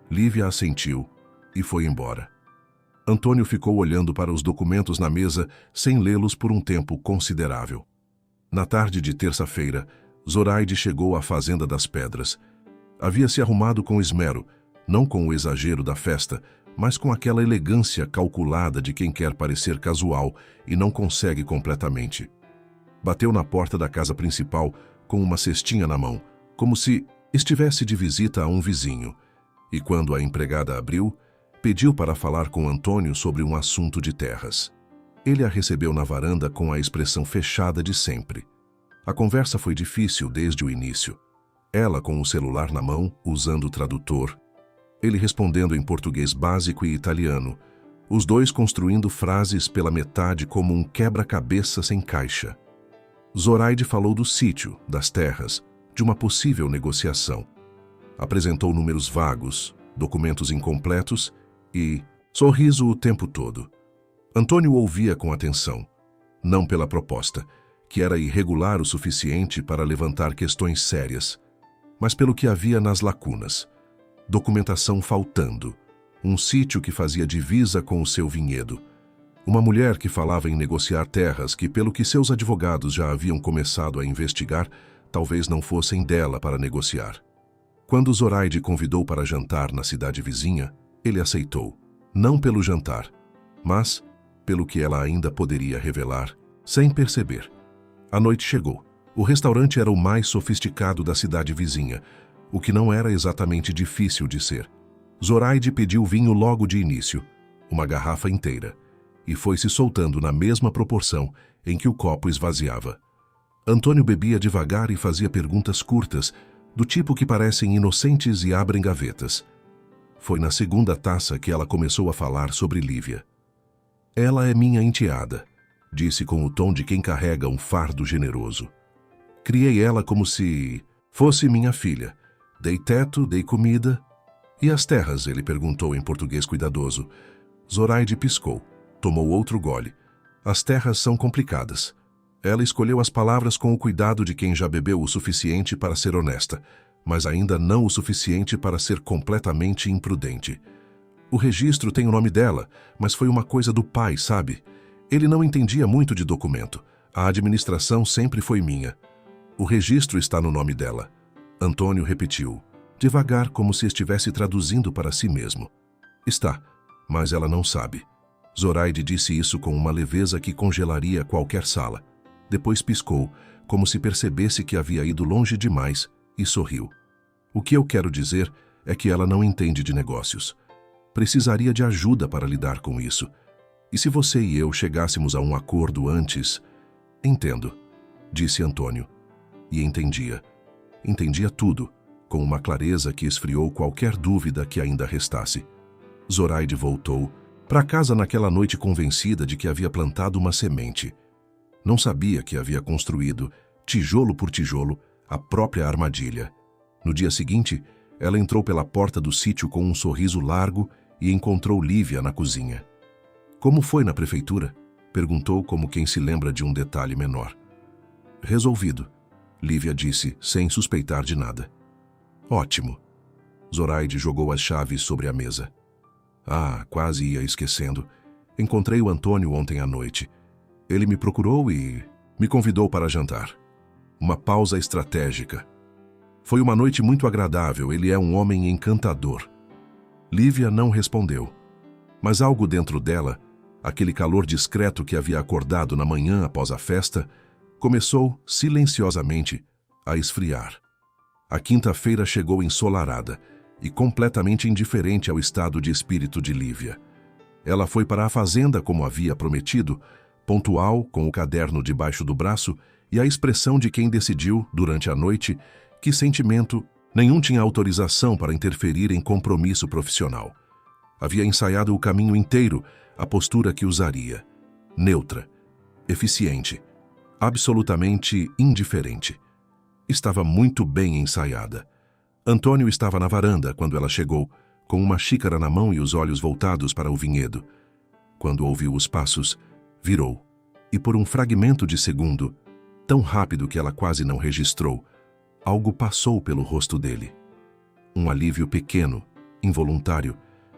Lívia assentiu e foi embora. Antônio ficou olhando para os documentos na mesa sem lê-los por um tempo considerável. Na tarde de terça-feira, Zoraide chegou à Fazenda das Pedras. Havia se arrumado com esmero, não com o exagero da festa, mas com aquela elegância calculada de quem quer parecer casual e não consegue completamente. Bateu na porta da casa principal com uma cestinha na mão, como se estivesse de visita a um vizinho, e quando a empregada abriu, pediu para falar com Antônio sobre um assunto de terras. Ele a recebeu na varanda com a expressão fechada de sempre. A conversa foi difícil desde o início. Ela com o celular na mão, usando o tradutor. Ele respondendo em português básico e italiano, os dois construindo frases pela metade como um quebra-cabeça sem caixa. Zoraide falou do sítio, das terras, de uma possível negociação. Apresentou números vagos, documentos incompletos e sorriso o tempo todo. Antônio ouvia com atenção, não pela proposta, que era irregular o suficiente para levantar questões sérias, mas pelo que havia nas lacunas. Documentação faltando, um sítio que fazia divisa com o seu vinhedo, uma mulher que falava em negociar terras que, pelo que seus advogados já haviam começado a investigar, talvez não fossem dela para negociar. Quando Zoraide convidou para jantar na cidade vizinha, ele aceitou, não pelo jantar, mas pelo que ela ainda poderia revelar, sem perceber. A noite chegou. O restaurante era o mais sofisticado da cidade vizinha, o que não era exatamente difícil de ser. Zoraide pediu vinho logo de início, uma garrafa inteira, e foi se soltando na mesma proporção em que o copo esvaziava. Antônio bebia devagar e fazia perguntas curtas, do tipo que parecem inocentes e abrem gavetas. Foi na segunda taça que ela começou a falar sobre Lívia. Ela é minha enteada, disse com o tom de quem carrega um fardo generoso. Criei ela como se fosse minha filha. Dei teto, dei comida. E as terras? Ele perguntou em português cuidadoso. Zoraide piscou. Tomou outro gole. As terras são complicadas. Ela escolheu as palavras com o cuidado de quem já bebeu o suficiente para ser honesta, mas ainda não o suficiente para ser completamente imprudente. O registro tem o nome dela, mas foi uma coisa do pai, sabe? Ele não entendia muito de documento. A administração sempre foi minha. O registro está no nome dela. Antônio repetiu, devagar como se estivesse traduzindo para si mesmo. Está, mas ela não sabe. Zoraide disse isso com uma leveza que congelaria qualquer sala. Depois piscou, como se percebesse que havia ido longe demais, e sorriu. O que eu quero dizer é que ela não entende de negócios. Precisaria de ajuda para lidar com isso. E se você e eu chegássemos a um acordo antes... Entendo, disse Antônio. E entendia. Entendia tudo, com uma clareza que esfriou qualquer dúvida que ainda restasse. Zoraide voltou, para casa naquela noite convencida de que havia plantado uma semente. Não sabia que havia construído, tijolo por tijolo, a própria armadilha. No dia seguinte, ela entrou pela porta do sítio com um sorriso largo e encontrou Lívia na cozinha. "Como foi na prefeitura?" perguntou como quem se lembra de um detalhe menor. "Resolvido", Lívia disse, sem suspeitar de nada. "Ótimo." Zoraide jogou as chaves sobre a mesa. "Ah, quase ia esquecendo. Encontrei o Antônio ontem à noite. Ele me procurou e me convidou para jantar. Uma pausa estratégica. Foi uma noite muito agradável, ele é um homem encantador." Lívia não respondeu, mas algo dentro dela, aquele calor discreto que havia acordado na manhã após a festa, começou, silenciosamente, a esfriar. A quinta-feira chegou ensolarada e completamente indiferente ao estado de espírito de Lívia. Ela foi para a fazenda como havia prometido, pontual, com o caderno debaixo do braço e a expressão de quem decidiu, durante a noite, que sentimento nenhum tinha autorização para interferir em compromisso profissional. Havia ensaiado o caminho inteiro, a postura que usaria. Neutra, eficiente, absolutamente indiferente. Estava muito bem ensaiada. Antônio estava na varanda quando ela chegou, com uma xícara na mão e os olhos voltados para o vinhedo. Quando ouviu os passos, virou, e por um fragmento de segundo, tão rápido que ela quase não registrou, algo passou pelo rosto dele. Um alívio pequeno, involuntário,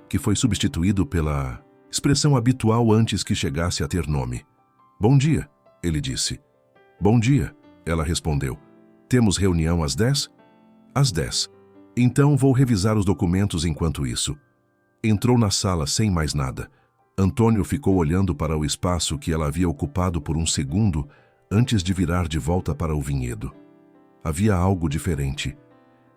que foi substituído pela expressão habitual antes que chegasse a ter nome. "Bom dia", ele disse. "Bom dia", ela respondeu. "Temos reunião às 10? "Às 10. Então vou revisar os documentos enquanto isso." Entrou na sala sem mais nada. Antônio ficou olhando para o espaço que ela havia ocupado por um segundo antes de virar de volta para o vinhedo. Havia algo diferente.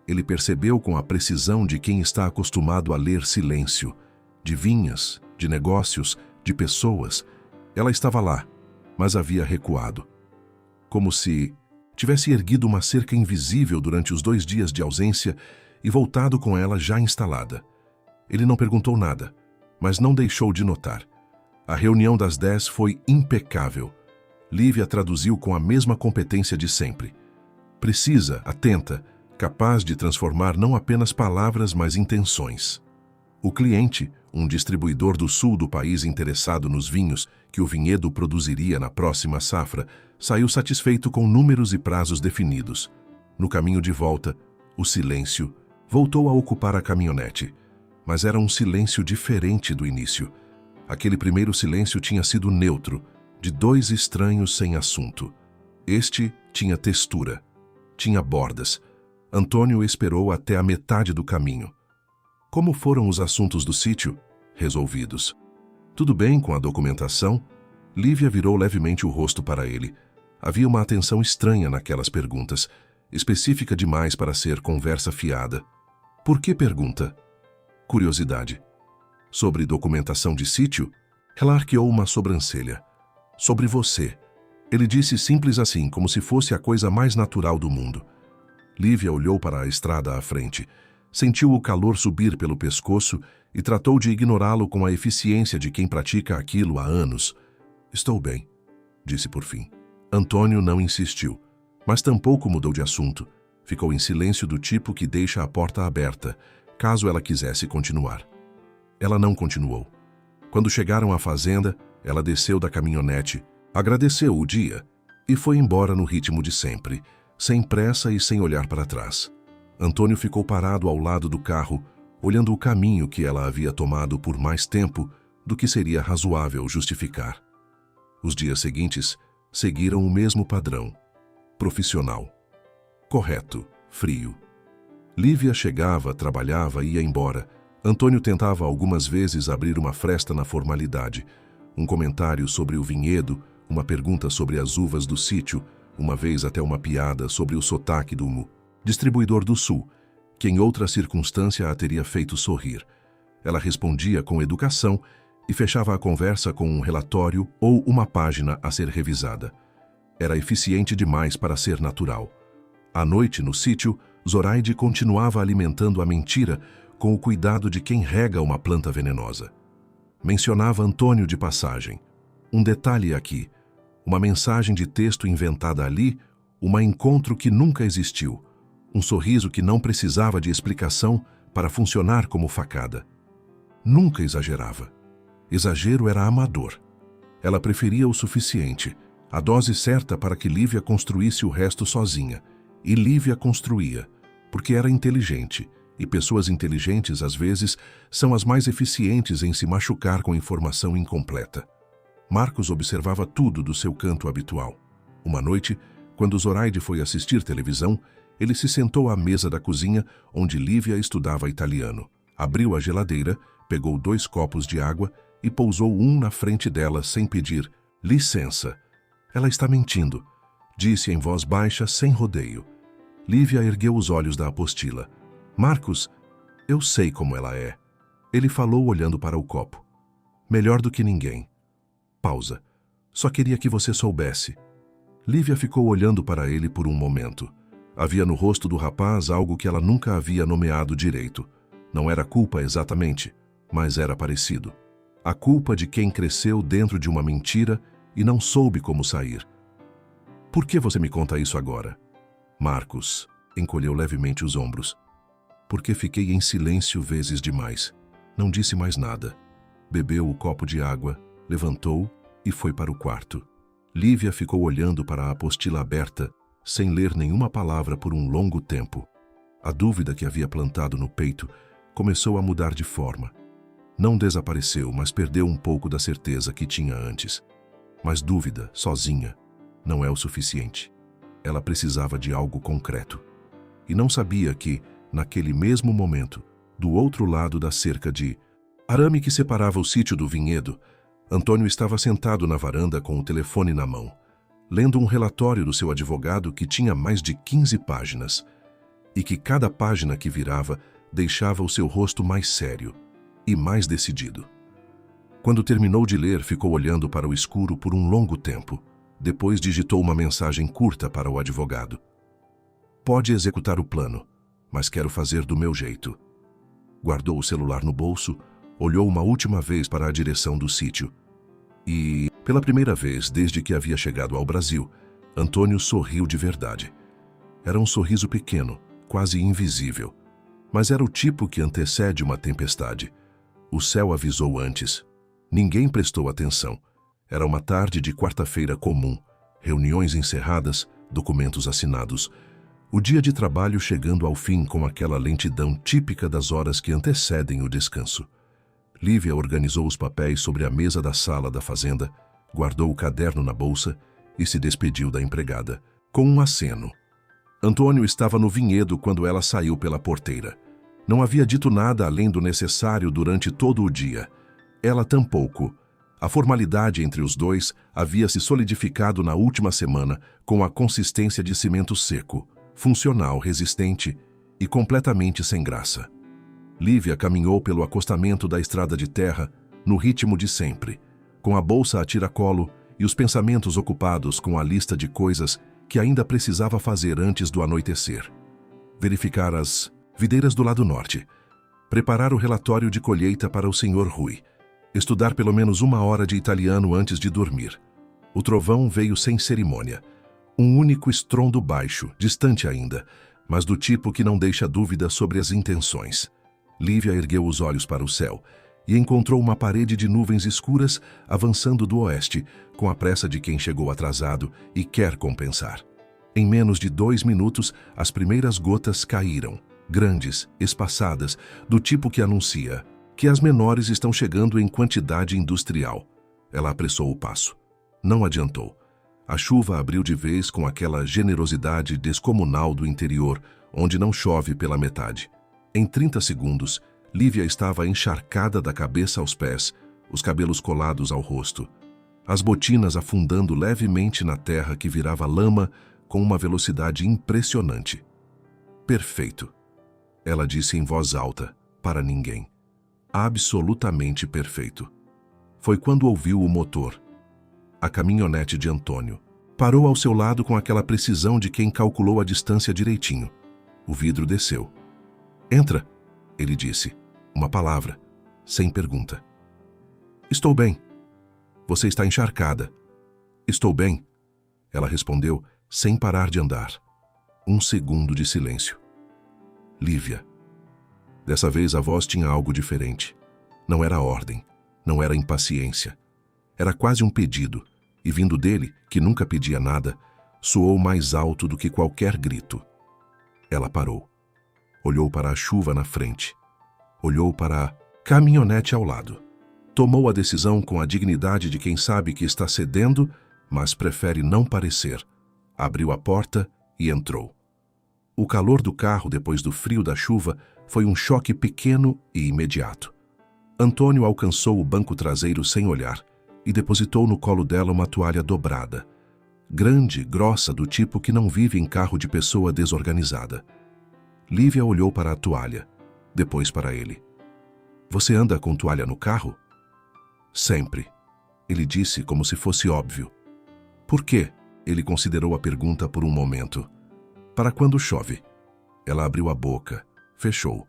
Ele percebeu com a precisão de quem está acostumado a ler silêncio, de vinhas, de negócios, de pessoas. Ela estava lá, mas havia recuado. Como se tivesse erguido uma cerca invisível durante os 2 dias de ausência e voltado com ela já instalada. Ele não perguntou nada, mas não deixou de notar. A reunião das 10 foi impecável. Lívia traduziu com a mesma competência de sempre. Precisa, atenta, capaz de transformar não apenas palavras, mas intenções. O cliente, um distribuidor do sul do país interessado nos vinhos que o vinhedo produziria na próxima safra, saiu satisfeito com números e prazos definidos. No caminho de volta, o silêncio voltou a ocupar a caminhonete, mas era um silêncio diferente do início. Aquele primeiro silêncio tinha sido neutro, de 2 estranhos sem assunto. Este tinha textura, tinha bordas. Antônio esperou até a metade do caminho. Como foram os assuntos do sítio? Resolvidos. Tudo bem com a documentação? Lívia virou levemente o rosto para ele. Havia uma atenção estranha naquelas perguntas, específica demais para ser conversa fiada. Por que pergunta? Curiosidade. Sobre documentação de sítio? Ela arqueou uma sobrancelha. Sobre você. Ele disse simples assim, como se fosse a coisa mais natural do mundo. Lívia olhou para a estrada à frente, sentiu o calor subir pelo pescoço e tratou de ignorá-lo com a eficiência de quem pratica aquilo há anos. "Estou bem", disse por fim. Antônio não insistiu, mas tampouco mudou de assunto. Ficou em silêncio do tipo que deixa a porta aberta, caso ela quisesse continuar. Ela não continuou. Quando chegaram à fazenda, ela desceu da caminhonete, agradeceu o dia e foi embora no ritmo de sempre, sem pressa e sem olhar para trás. Antônio ficou parado ao lado do carro, olhando o caminho que ela havia tomado por mais tempo do que seria razoável justificar. Os dias seguintes seguiram o mesmo padrão. Profissional. Correto, frio. Lívia chegava, trabalhava e ia embora. Antônio tentava algumas vezes abrir uma fresta na formalidade. Um comentário sobre o vinhedo, uma pergunta sobre as uvas do sítio, uma vez até uma piada sobre o sotaque do distribuidor do sul, que em outra circunstância a teria feito sorrir. Ela respondia com educação e fechava a conversa com um relatório ou uma página a ser revisada. Era eficiente demais para ser natural. À noite, no sítio, Zoraide continuava alimentando a mentira com o cuidado de quem rega uma planta venenosa. Mencionava Antônio de passagem. Um detalhe aqui, uma mensagem de texto inventada ali, um encontro que nunca existiu, um sorriso que não precisava de explicação para funcionar como facada. Nunca exagerava. Exagero era amador. Ela preferia o suficiente, a dose certa para que Lívia construísse o resto sozinha. E Lívia construía, porque era inteligente, e pessoas inteligentes, às vezes, são as mais eficientes em se machucar com informação incompleta. Marcos observava tudo do seu canto habitual. Uma noite, quando Zoraide foi assistir televisão, ele se sentou à mesa da cozinha, onde Lívia estudava italiano. Abriu a geladeira, pegou 2 copos de água e pousou um na frente dela sem pedir licença. Ela está mentindo, disse em voz baixa, sem rodeio. Lívia ergueu os olhos da apostila. Marcos, eu sei como ela é. Ele falou olhando para o copo. Melhor do que ninguém. Pausa. Só queria que você soubesse. Lívia ficou olhando para ele por um momento. Havia no rosto do rapaz algo que ela nunca havia nomeado direito. Não era culpa exatamente, mas era parecido. A culpa de quem cresceu dentro de uma mentira e não soube como sair. Por que você me conta isso agora? Marcos encolheu levemente os ombros. Porque fiquei em silêncio vezes demais. Não disse mais nada. Bebeu o copo de água, levantou e foi para o quarto. Lívia ficou olhando para a apostila aberta, sem ler nenhuma palavra por um longo tempo. A dúvida que havia plantado no peito começou a mudar de forma. Não desapareceu, mas perdeu um pouco da certeza que tinha antes. Mas dúvida, sozinha, não é o suficiente. Ela precisava de algo concreto. E não sabia que, naquele mesmo momento, do outro lado da cerca de arame que separava o sítio do vinhedo, Antônio estava sentado na varanda com o telefone na mão, lendo um relatório do seu advogado que tinha mais de 15 páginas, e que cada página que virava deixava o seu rosto mais sério e mais decidido. Quando terminou de ler, ficou olhando para o escuro por um longo tempo. Depois digitou uma mensagem curta para o advogado. Pode executar o plano, mas quero fazer do meu jeito. Guardou o celular no bolso, olhou uma última vez para a direção do sítio. E, pela primeira vez desde que havia chegado ao Brasil, Antônio sorriu de verdade. Era um sorriso pequeno, quase invisível, mas era o tipo que antecede uma tempestade. O céu avisou antes. Ninguém prestou atenção. Era uma tarde de quarta-feira comum, reuniões encerradas, documentos assinados. O dia de trabalho chegando ao fim com aquela lentidão típica das horas que antecedem o descanso. Lívia organizou os papéis sobre a mesa da sala da fazenda, guardou o caderno na bolsa e se despediu da empregada, com um aceno. Antônio estava no vinhedo quando ela saiu pela porteira. Não havia dito nada além do necessário durante todo o dia. Ela tampouco. A formalidade entre os dois havia se solidificado na última semana com a consistência de cimento seco, funcional, resistente e completamente sem graça. Lívia caminhou pelo acostamento da estrada de terra, no ritmo de sempre, com a bolsa a tiracolo e os pensamentos ocupados com a lista de coisas que ainda precisava fazer antes do anoitecer. Verificar as videiras do lado norte, preparar o relatório de colheita para o Sr. Rui, estudar pelo menos 1 hora de italiano antes de dormir. O trovão veio sem cerimônia. Um único estrondo baixo, distante ainda, mas do tipo que não deixa dúvida sobre as intenções. Lívia ergueu os olhos para o céu e encontrou uma parede de nuvens escuras avançando do oeste, com a pressa de quem chegou atrasado e quer compensar. Em menos de 2 minutos, as primeiras gotas caíram, grandes, espaçadas, do tipo que anuncia que as menores estão chegando em quantidade industrial. Ela apressou o passo. Não adiantou. A chuva abriu de vez com aquela generosidade descomunal do interior, onde não chove pela metade. Em 30 segundos, Lívia estava encharcada da cabeça aos pés, os cabelos colados ao rosto, as botinas afundando levemente na terra que virava lama com uma velocidade impressionante. Perfeito. Ela disse em voz alta, para ninguém. Absolutamente perfeito. Foi quando ouviu o motor. A caminhonete de Antônio parou ao seu lado com aquela precisão de quem calculou a distância direitinho. O vidro desceu. Entra, ele disse. Uma palavra, sem pergunta. Estou bem. Você está encharcada. Estou bem. Ela respondeu, sem parar de andar. 1 segundo de silêncio. Lívia. Dessa vez a voz tinha algo diferente. Não era ordem, não era impaciência. Era quase um pedido, e vindo dele, que nunca pedia nada, soou mais alto do que qualquer grito. Ela parou. Olhou para a chuva na frente. Olhou para a caminhonete ao lado. Tomou a decisão com a dignidade de quem sabe que está cedendo, mas prefere não parecer. Abriu a porta e entrou. O calor do carro depois do frio da chuva foi um choque pequeno e imediato. Antônio alcançou o banco traseiro sem olhar e depositou no colo dela uma toalha dobrada. Grande, grossa, do tipo que não vive em carro de pessoa desorganizada. Lívia olhou para a toalha, depois para ele. Você anda com toalha no carro? Sempre. Ele disse como se fosse óbvio. Por quê? Ele considerou a pergunta por um momento. Para quando chove. Ela abriu a boca, fechou.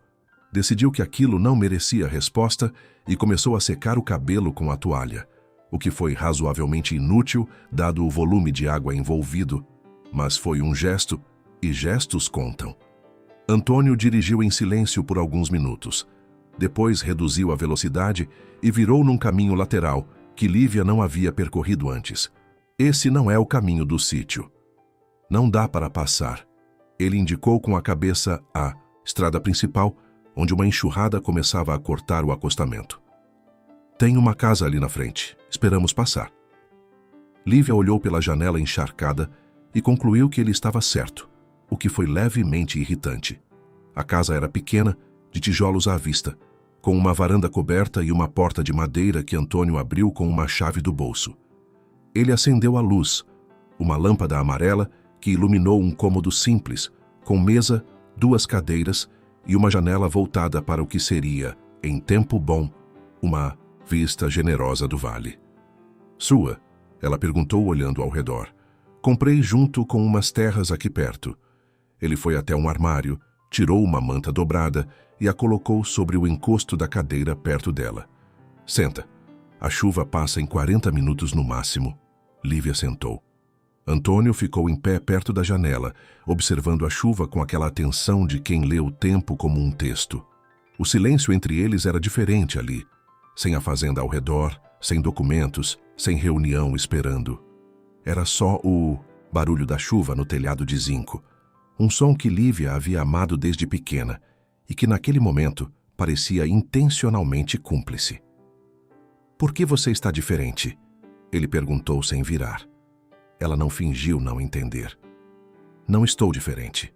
Decidiu que aquilo não merecia resposta e começou a secar o cabelo com a toalha, o que foi razoavelmente inútil, dado o volume de água envolvido, mas foi um gesto, e gestos contam. Antônio dirigiu em silêncio por alguns minutos. Depois reduziu a velocidade e virou num caminho lateral que Lívia não havia percorrido antes. Esse não é o caminho do sítio. Não dá para passar. Ele indicou com a cabeça a estrada principal, onde uma enxurrada começava a cortar o acostamento. Tem uma casa ali na frente. Esperamos passar. Lívia olhou pela janela encharcada e concluiu que ele estava certo, o que foi levemente irritante. A casa era pequena, de tijolos à vista, com uma varanda coberta e uma porta de madeira que Antônio abriu com uma chave do bolso. Ele acendeu a luz, uma lâmpada amarela que iluminou um cômodo simples, com mesa, 2 cadeiras e uma janela voltada para o que seria, em tempo bom, uma vista generosa do vale. Sua? Ela perguntou olhando ao redor. Comprei junto com umas terras aqui perto. Ele foi até um armário, tirou uma manta dobrada e a colocou sobre o encosto da cadeira perto dela. Senta. A chuva passa em 40 minutos no máximo. Lívia sentou. Antônio ficou em pé perto da janela, observando a chuva com aquela atenção de quem lê o tempo como um texto. O silêncio entre eles era diferente ali, sem a fazenda ao redor, sem documentos, sem reunião esperando. Era só o barulho da chuva no telhado de zinco, um som que Lívia havia amado desde pequena e que naquele momento parecia intencionalmente cúmplice. Por que você está diferente? Ele perguntou sem virar. Ela não fingiu não entender. Não estou diferente.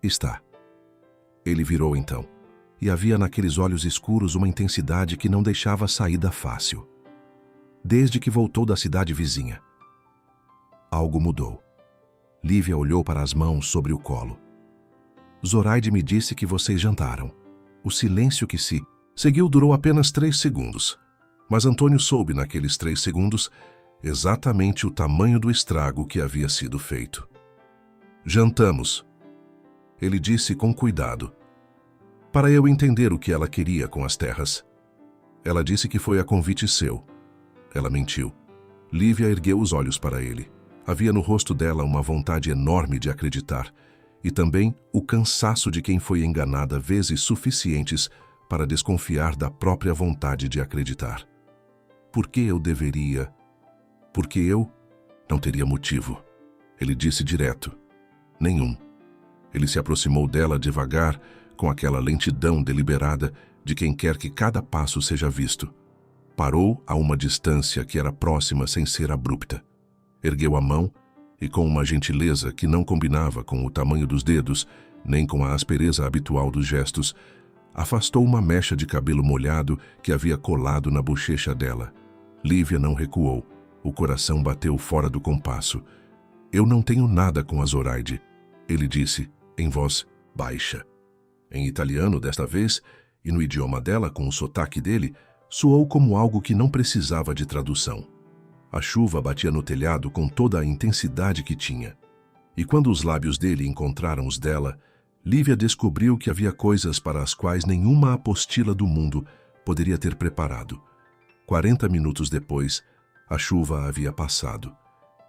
Está. Ele virou então, e havia naqueles olhos escuros uma intensidade que não deixava saída fácil. Desde que voltou da cidade vizinha. Algo mudou. Lívia olhou para as mãos sobre o colo. Zoraide me disse que vocês jantaram. O silêncio que se seguiu durou apenas 3 segundos. Mas Antônio soube naqueles 3 segundos exatamente o tamanho do estrago que havia sido feito. Jantamos. Ele disse com cuidado, para eu entender o que ela queria com as terras. Ela disse que foi a convite seu. Ela mentiu. Lívia ergueu os olhos para ele. Havia no rosto dela uma vontade enorme de acreditar e também o cansaço de quem foi enganada vezes suficientes para desconfiar da própria vontade de acreditar. Por que eu deveria? Porque eu não teria motivo. Ele disse direto. Nenhum. Ele se aproximou dela devagar, com aquela lentidão deliberada de quem quer que cada passo seja visto. Parou a uma distância que era próxima sem ser abrupta. Ergueu a mão e, com uma gentileza que não combinava com o tamanho dos dedos, nem com a aspereza habitual dos gestos, afastou uma mecha de cabelo molhado que havia colado na bochecha dela. Lívia não recuou. O coração bateu fora do compasso. Eu não tenho nada com a Zoraide, ele disse, em voz baixa. Em italiano desta vez, e no idioma dela com o sotaque dele, soou como algo que não precisava de tradução. A chuva batia no telhado com toda a intensidade que tinha. E quando os lábios dele encontraram os dela, Lívia descobriu que havia coisas para as quais nenhuma apostila do mundo poderia ter preparado. 40 minutos depois, a chuva havia passado.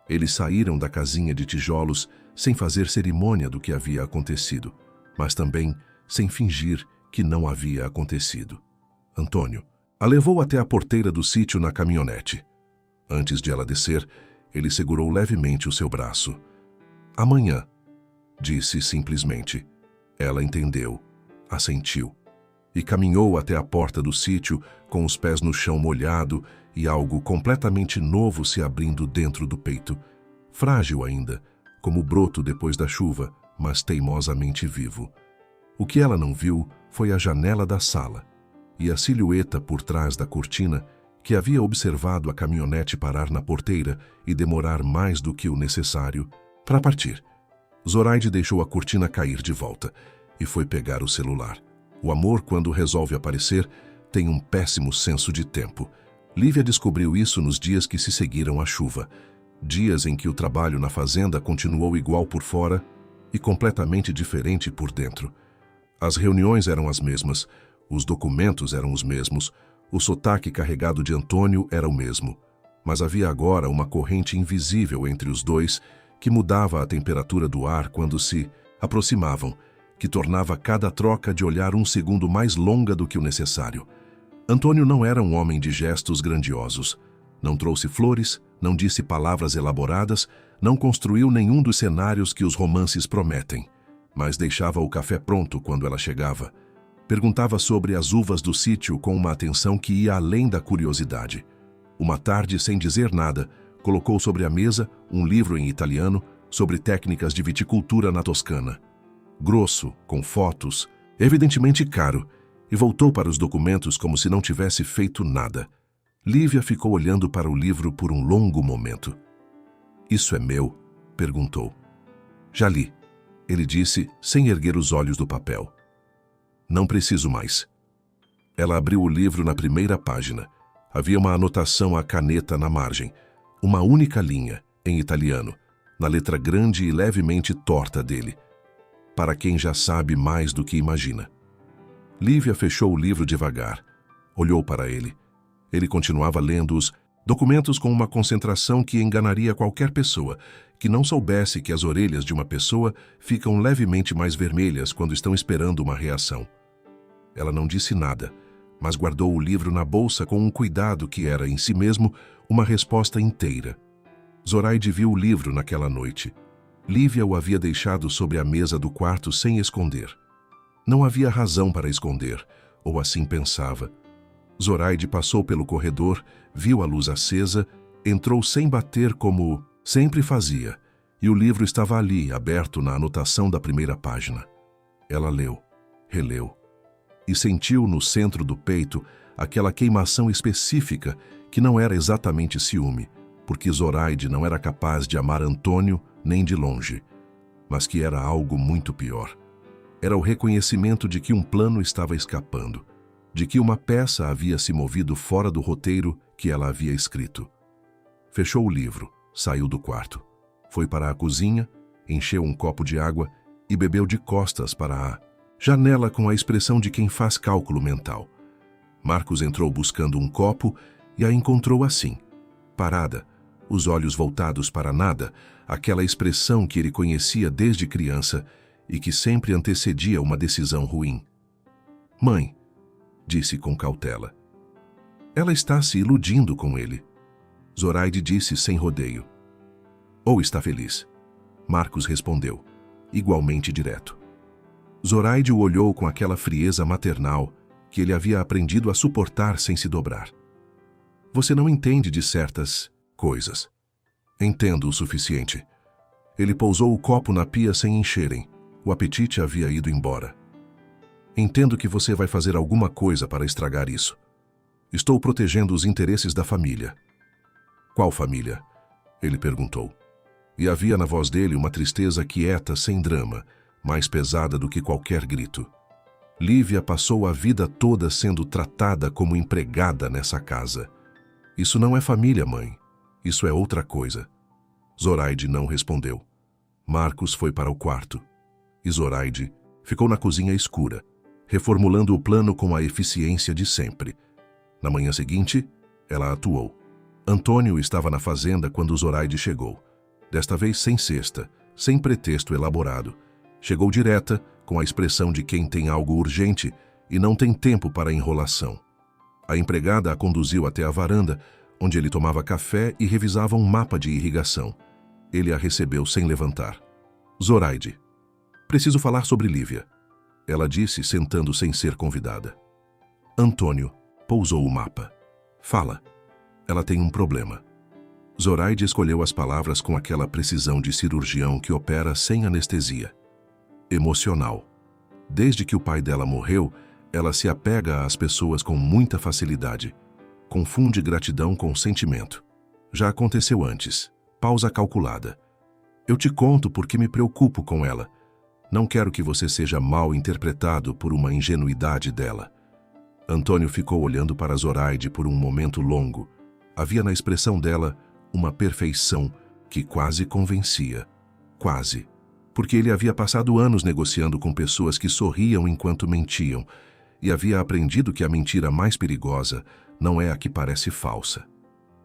Eles saíram da casinha de tijolos sem fazer cerimônia do que havia acontecido, mas também sem fingir que não havia acontecido. Antônio a levou até a porteira do sítio na caminhonete. Antes de ela descer, ele segurou levemente o seu braço. "Amanhã", disse simplesmente. Ela entendeu, assentiu, e caminhou até a porta do sítio com os pés no chão molhado e algo completamente novo se abrindo dentro do peito. Frágil ainda, como o broto depois da chuva, mas teimosamente vivo. O que ela não viu foi a janela da sala e a silhueta por trás da cortina que havia observado a caminhonete parar na porteira e demorar mais do que o necessário para partir. Zoraide deixou a cortina cair de volta e foi pegar o celular. O amor, quando resolve aparecer, tem um péssimo senso de tempo. Lívia descobriu isso nos dias que se seguiram à chuva. Dias em que o trabalho na fazenda continuou igual por fora e completamente diferente por dentro. As reuniões eram as mesmas, os documentos eram os mesmos, o sotaque carregado de Antônio era o mesmo. Mas havia agora uma corrente invisível entre os dois que mudava a temperatura do ar quando se aproximavam, que tornava cada troca de olhar um segundo mais longa do que o necessário. Antônio não era um homem de gestos grandiosos. Não trouxe flores, não disse palavras elaboradas, não construiu nenhum dos cenários que os romances prometem, mas deixava o café pronto quando ela chegava. Perguntava sobre as uvas do sítio com uma atenção que ia além da curiosidade. Uma tarde, sem dizer nada, colocou sobre a mesa um livro em italiano sobre técnicas de viticultura na Toscana. Grosso, com fotos, evidentemente caro, e voltou para os documentos como se não tivesse feito nada. Lívia ficou olhando para o livro por um longo momento. "Isso é meu?", perguntou. "Já li", ele disse, sem erguer os olhos do papel. "Não preciso mais." Ela abriu o livro na primeira página. Havia uma anotação à caneta na margem. Uma única linha, em italiano, na letra grande e levemente torta dele. "Para quem já sabe mais do que imagina." Lívia fechou o livro devagar. Olhou para ele. Ele continuava lendo os documentos com uma concentração que enganaria qualquer pessoa que não soubesse que as orelhas de uma pessoa ficam levemente mais vermelhas quando estão esperando uma reação. Ela não disse nada, mas guardou o livro na bolsa com um cuidado que era, em si mesmo, uma resposta inteira. Zoraide viu o livro naquela noite. Lívia o havia deixado sobre a mesa do quarto sem esconder. Não havia razão para esconder, ou assim pensava. Zoraide passou pelo corredor, viu a luz acesa, entrou sem bater como sempre fazia, e o livro estava ali, aberto na anotação da primeira página. Ela leu, releu, e sentiu no centro do peito aquela queimação específica que não era exatamente ciúme, porque Zoraide não era capaz de amar Antônio nem de longe, mas que era algo muito pior. Era o reconhecimento de que um plano estava escapando, de que uma peça havia se movido fora do roteiro que ela havia escrito. Fechou o livro, saiu do quarto, foi para a cozinha, encheu um copo de água e bebeu de costas para a janela com a expressão de quem faz cálculo mental. Marcos entrou buscando um copo e a encontrou assim, parada, os olhos voltados para nada, aquela expressão que ele conhecia desde criança e que sempre antecedia uma decisão ruim. "Mãe", disse com cautela. Ela está se iludindo com ele. Zoraide disse sem rodeio. "Ou está feliz?", Marcos respondeu, igualmente direto. Zoraide o olhou com aquela frieza maternal que ele havia aprendido a suportar sem se dobrar. "Você não entende de certas coisas." "Entendo o suficiente." Ele pousou o copo na pia sem encherem. O apetite havia ido embora. "Entendo que você vai fazer alguma coisa para estragar isso. Estou protegendo os interesses da família." "Qual família?", ele perguntou. E havia na voz dele uma tristeza quieta, sem drama, mais pesada do que qualquer grito. Lívia passou a vida toda sendo tratada como empregada nessa casa. "Isso não é família, mãe. Isso é outra coisa." Zoraide não respondeu. Marcos foi para o quarto. E Zoraide ficou na cozinha escura, reformulando o plano com a eficiência de sempre. Na manhã seguinte, Ela atuou. Antônio estava na fazenda quando Zoraide chegou. Desta vez sem cesta, sem pretexto elaborado. Chegou direta, com a expressão de quem tem algo urgente e não tem tempo para enrolação. A empregada a conduziu até a varanda, onde ele tomava café e revisava um mapa de irrigação. Ele a recebeu sem levantar. Zoraide. Preciso falar sobre Lívia. Ela disse, sentando sem ser convidada. Antônio pousou o mapa. Fala. Ela tem um problema. Zoraide escolheu as palavras com aquela precisão de cirurgião que opera sem anestesia. Emocional. Desde que o pai dela morreu, ela se apega às pessoas com muita facilidade. Confunde gratidão com sentimento. Já aconteceu antes. Pausa calculada. Eu te conto porque me preocupo com ela. Não quero que você seja mal interpretado por uma ingenuidade dela. Antônio ficou olhando para Zoraide por um momento longo. Havia na expressão dela uma perfeição que quase convencia. Quase. Porque ele havia passado anos negociando com pessoas que sorriam enquanto mentiam e havia aprendido que a mentira mais perigosa não é a que parece falsa.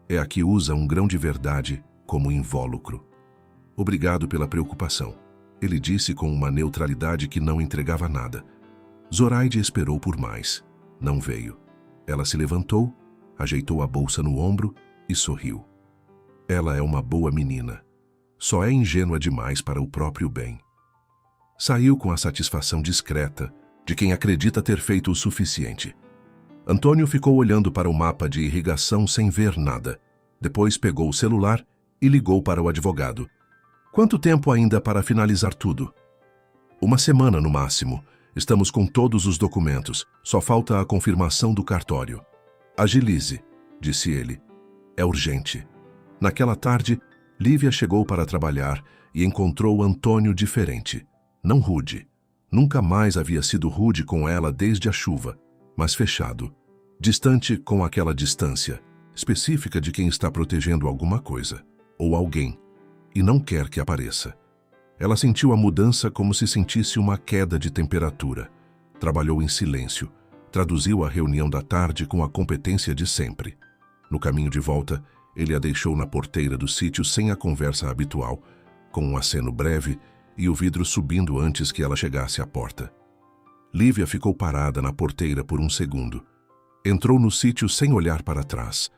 É a que usa um grão de verdade como invólucro. Obrigado pela preocupação, ele disse com uma neutralidade que não entregava nada. Zoraide esperou por mais. Não veio. Ela se levantou, ajeitou a bolsa no ombro e sorriu. Ela é uma boa menina. Só é ingênua demais para o próprio bem. Saiu com a satisfação discreta de quem acredita ter feito o suficiente. Antônio ficou olhando para o mapa de irrigação sem ver nada. Depois pegou o celular e ligou para o advogado. Quanto tempo ainda para finalizar tudo? Uma semana no máximo. Estamos com todos os documentos. Só falta a confirmação do cartório. Agilize, disse ele. É urgente. Naquela tarde, Lívia chegou para trabalhar e encontrou Antônio diferente. Não rude. Nunca mais havia sido rude com ela desde a chuva, mas fechado. Distante com aquela distância, específica de quem está protegendo alguma coisa, ou alguém, e não quer que apareça. Ela sentiu a mudança como se sentisse uma queda de temperatura. Trabalhou em silêncio. Traduziu a reunião da tarde com a competência de sempre. No caminho de volta, ele a deixou na porteira do sítio sem a conversa habitual, com um aceno breve e o vidro subindo antes que ela chegasse à porta. Lívia ficou parada na porteira por um segundo. Entrou no sítio sem olhar para trás.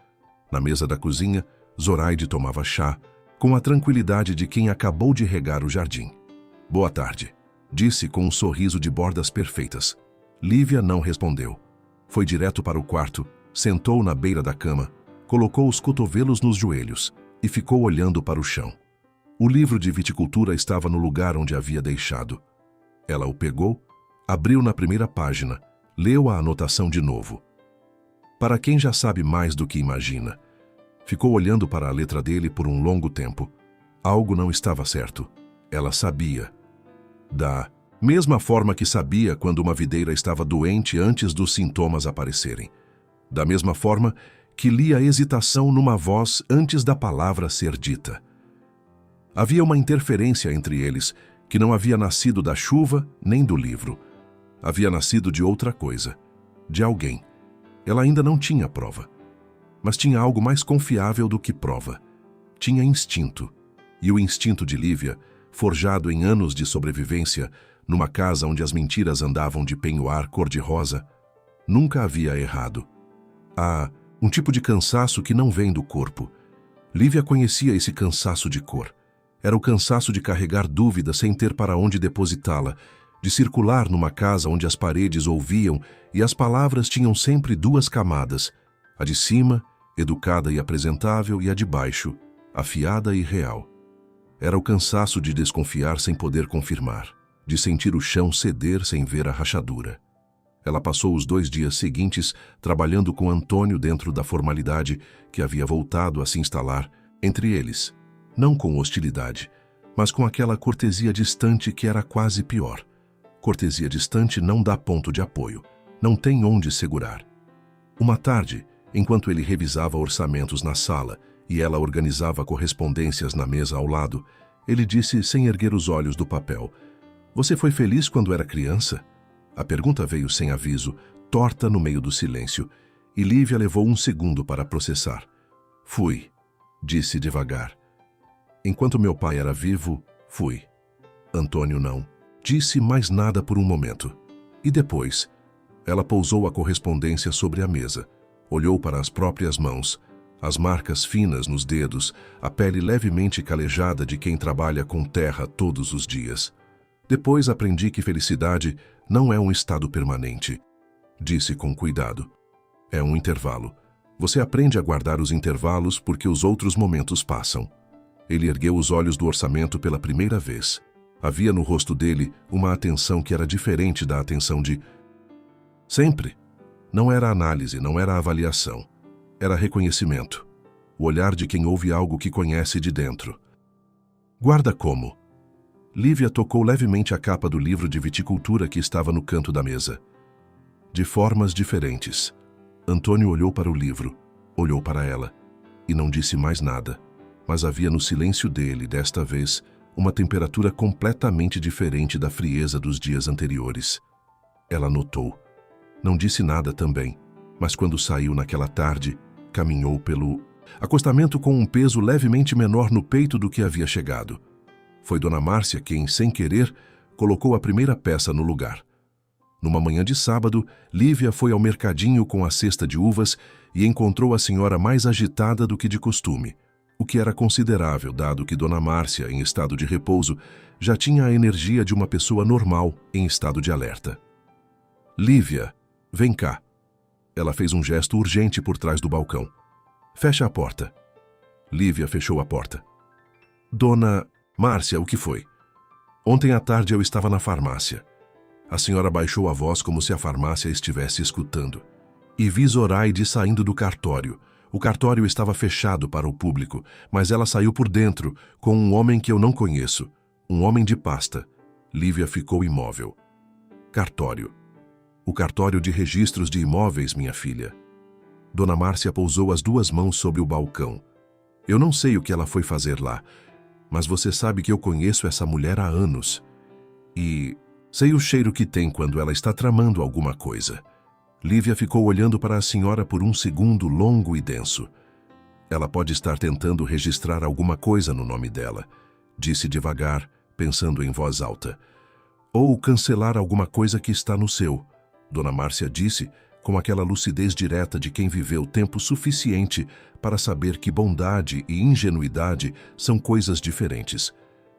Na mesa da cozinha, Zoraide tomava chá, com a tranquilidade de quem acabou de regar o jardim. Boa tarde, disse com um sorriso de bordas perfeitas. Lívia não respondeu. Foi direto para o quarto, sentou na beira da cama, colocou os cotovelos nos joelhos e ficou olhando para o chão. O livro de viticultura estava no lugar onde havia deixado. Ela o pegou, abriu na primeira página, leu a anotação de novo. Para quem já sabe mais do que imagina, ficou olhando para a letra dele por um longo tempo. Algo não estava certo. Ela sabia. Da mesma forma que sabia quando uma videira estava doente antes dos sintomas aparecerem. Da mesma forma que lia hesitação numa voz antes da palavra ser dita. Havia uma interferência entre eles que não havia nascido da chuva nem do livro. Havia nascido de outra coisa, de alguém. Ela ainda não tinha prova. Mas tinha algo mais confiável do que prova. Tinha instinto. E o instinto de Lívia, forjado em anos de sobrevivência, numa casa onde as mentiras andavam de penhoar cor-de-rosa, nunca havia errado. Há um tipo de cansaço que não vem do corpo. Lívia conhecia esse cansaço de cor. Era o cansaço de carregar dúvida sem ter para onde depositá-la, de circular numa casa onde as paredes ouviam e as palavras tinham sempre duas camadas, a de cima, educada e apresentável, e a de baixo, afiada e real. Era o cansaço de desconfiar sem poder confirmar, de sentir o chão ceder sem ver a rachadura. Ela passou os 2 dias seguintes trabalhando com Antônio dentro da formalidade que havia voltado a se instalar entre eles, não com hostilidade, mas com aquela cortesia distante que era quase pior. Cortesia distante não dá ponto de apoio, não tem onde segurar. Uma tarde, enquanto ele revisava orçamentos na sala e ela organizava correspondências na mesa ao lado, ele disse sem erguer os olhos do papel: "Você foi feliz quando era criança?" A pergunta veio sem aviso, torta no meio do silêncio, e Lívia levou um segundo para processar. Fui, disse devagar. Enquanto meu pai era vivo, fui. Antônio não disse mais nada por um momento. E depois, ela pousou a correspondência sobre a mesa, olhou para as próprias mãos, as marcas finas nos dedos, a pele levemente calejada de quem trabalha com terra todos os dias. Depois aprendi que felicidade não é um estado permanente, disse com cuidado. É um intervalo. Você aprende a guardar os intervalos porque os outros momentos passam. Ele ergueu os olhos do orçamento pela primeira vez. Havia no rosto dele uma atenção que era diferente da atenção de sempre. Não era análise, não era avaliação. Era reconhecimento. O olhar de quem ouve algo que conhece de dentro. Guarda como? Lívia tocou levemente a capa do livro de viticultura que estava no canto da mesa. De formas diferentes. Antônio olhou para o livro, olhou para ela, e não disse mais nada. Mas havia no silêncio dele, desta vez, uma temperatura completamente diferente da frieza dos dias anteriores. Ela notou. Não disse nada também, mas quando saiu naquela tarde, caminhou pelo acostamento com um peso levemente menor no peito do que havia chegado. Foi Dona Márcia quem, sem querer, colocou a primeira peça no lugar. Numa manhã de sábado, Lívia foi ao mercadinho com a cesta de uvas e encontrou a senhora mais agitada do que de costume, o que era considerável, dado que Dona Márcia, em estado de repouso, já tinha a energia de uma pessoa normal em estado de alerta. Lívia, vem cá. Ela fez um gesto urgente por trás do balcão. Fecha a porta. Lívia fechou a porta. Dona Márcia, o que foi? Ontem à tarde eu estava na farmácia. A senhora baixou a voz como se a farmácia estivesse escutando. E vi Zoraide saindo do cartório. O cartório estava fechado para o público, mas ela saiu por dentro, com um homem que eu não conheço. Um homem de pasta. Lívia ficou imóvel. Cartório. O cartório de registros de imóveis, minha filha. Dona Márcia pousou as duas mãos sobre o balcão. Eu não sei o que ela foi fazer lá, mas você sabe que eu conheço essa mulher há anos. E sei o cheiro que tem quando ela está tramando alguma coisa. Lívia ficou olhando para a senhora por um segundo longo e denso. Ela pode estar tentando registrar alguma coisa no nome dela, disse devagar, pensando em voz alta. Ou cancelar alguma coisa que está no seu, Dona Márcia disse, com aquela lucidez direta de quem viveu tempo suficiente para saber que bondade e ingenuidade são coisas diferentes.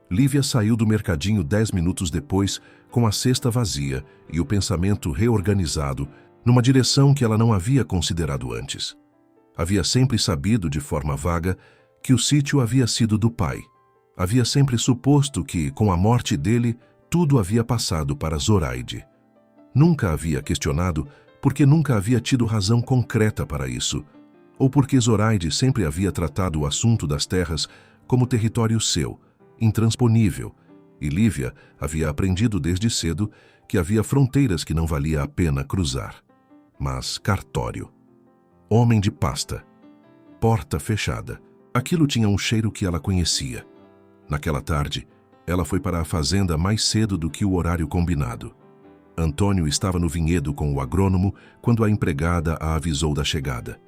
Lívia saiu do mercadinho 10 minutos depois, com a cesta vazia e o pensamento reorganizado, numa direção que ela não havia considerado antes. Havia sempre sabido, de forma vaga, que o sítio havia sido do pai. Havia sempre suposto que, com a morte dele, tudo havia passado para Zoraide. Nunca havia questionado porque nunca havia tido razão concreta para isso, ou porque Zoraide sempre havia tratado o assunto das terras como território seu, intransponível, e Lívia havia aprendido desde cedo que havia fronteiras que não valia a pena cruzar. Mas cartório. Homem de pasta. Porta fechada. Aquilo tinha um cheiro que ela conhecia. Naquela tarde, ela foi para a fazenda mais cedo do que o horário combinado. Antônio estava no vinhedo com o agrônomo quando a empregada a avisou da chegada.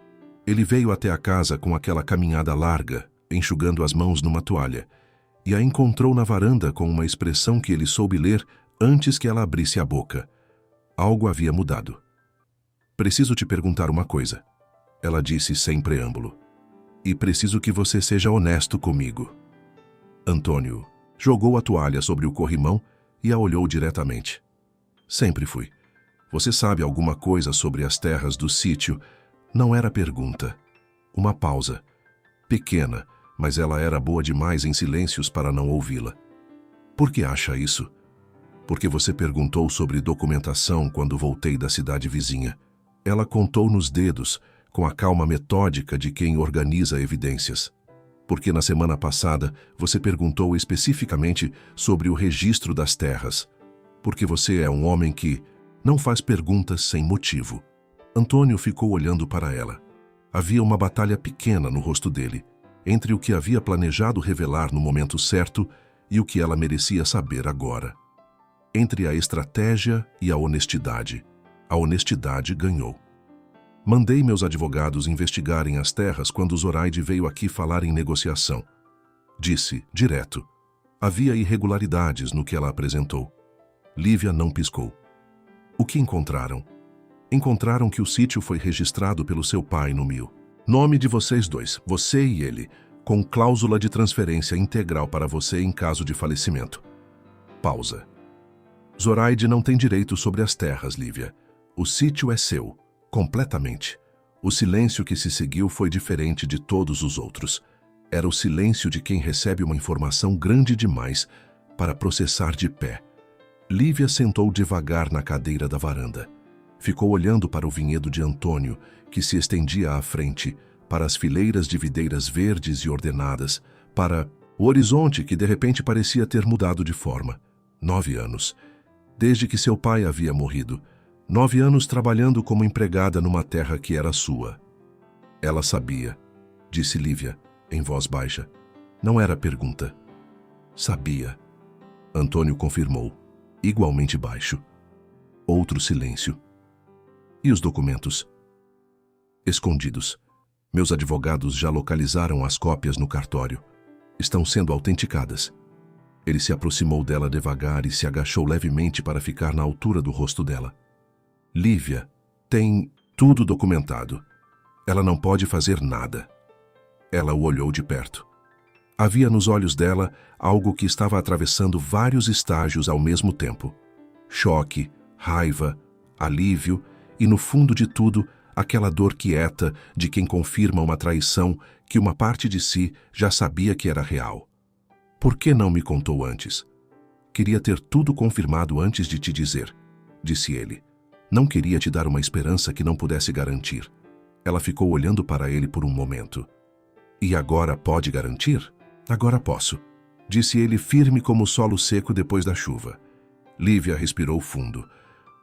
Ele veio até a casa com aquela caminhada larga, enxugando as mãos numa toalha, e a encontrou na varanda com uma expressão que ele soube ler antes que ela abrisse a boca. Algo havia mudado. Preciso te perguntar uma coisa, ela disse sem preâmbulo. E preciso que você seja honesto comigo. Antônio jogou a toalha sobre o corrimão e a olhou diretamente. Sempre fui. Você sabe alguma coisa sobre as terras do sítio? Não era pergunta. Uma pausa. Pequena, mas ela era boa demais em silêncios para não ouvi-la. Por que acha isso? Porque você perguntou sobre documentação quando voltei da cidade vizinha. Ela contou nos dedos, com a calma metódica de quem organiza evidências. Porque na semana passada você perguntou especificamente sobre o registro das terras. Porque você é um homem que não faz perguntas sem motivo. Antônio ficou olhando para ela. Havia uma batalha pequena no rosto dele, entre o que havia planejado revelar no momento certo e o que ela merecia saber agora. Entre a estratégia e a honestidade. A honestidade ganhou. Mandei meus advogados investigarem as terras quando Zoraide veio aqui falar em negociação. Disse, direto. Havia irregularidades no que ela apresentou. Lívia não piscou. O que encontraram? Encontraram que o sítio foi registrado pelo seu pai no MIL. Nome de vocês dois, você e ele, com cláusula de transferência integral para você em caso de falecimento. Pausa. Zoraide não tem direito sobre as terras, Lívia. O sítio é seu, completamente. O silêncio que se seguiu foi diferente de todos os outros. Era o silêncio de quem recebe uma informação grande demais para processar de pé. Lívia sentou devagar na cadeira da varanda. Ficou olhando para o vinhedo de Antônio, que se estendia à frente, para as fileiras de videiras verdes e ordenadas, para o horizonte que de repente parecia ter mudado de forma. 9 anos. Desde que seu pai havia morrido. 9 anos trabalhando como empregada numa terra que era sua. Ela sabia, disse Lívia, em voz baixa. Não era pergunta. Sabia. Antônio confirmou, igualmente baixo. Outro silêncio. E os documentos? Escondidos. Meus advogados já localizaram as cópias no cartório. Estão sendo autenticadas. Ele se aproximou dela devagar e se agachou levemente para ficar na altura do rosto dela. Lívia, tem tudo documentado. Ela não pode fazer nada. Ela o olhou de perto. Havia nos olhos dela algo que estava atravessando vários estágios ao mesmo tempo. Choque, raiva, alívio e, no fundo de tudo, aquela dor quieta de quem confirma uma traição que uma parte de si já sabia que era real. Por que não me contou antes? Queria ter tudo confirmado antes de te dizer, disse ele. Não queria te dar uma esperança que não pudesse garantir. Ela ficou olhando para ele por um momento. E agora pode garantir? Agora posso, disse ele firme como o solo seco depois da chuva. Lívia respirou fundo.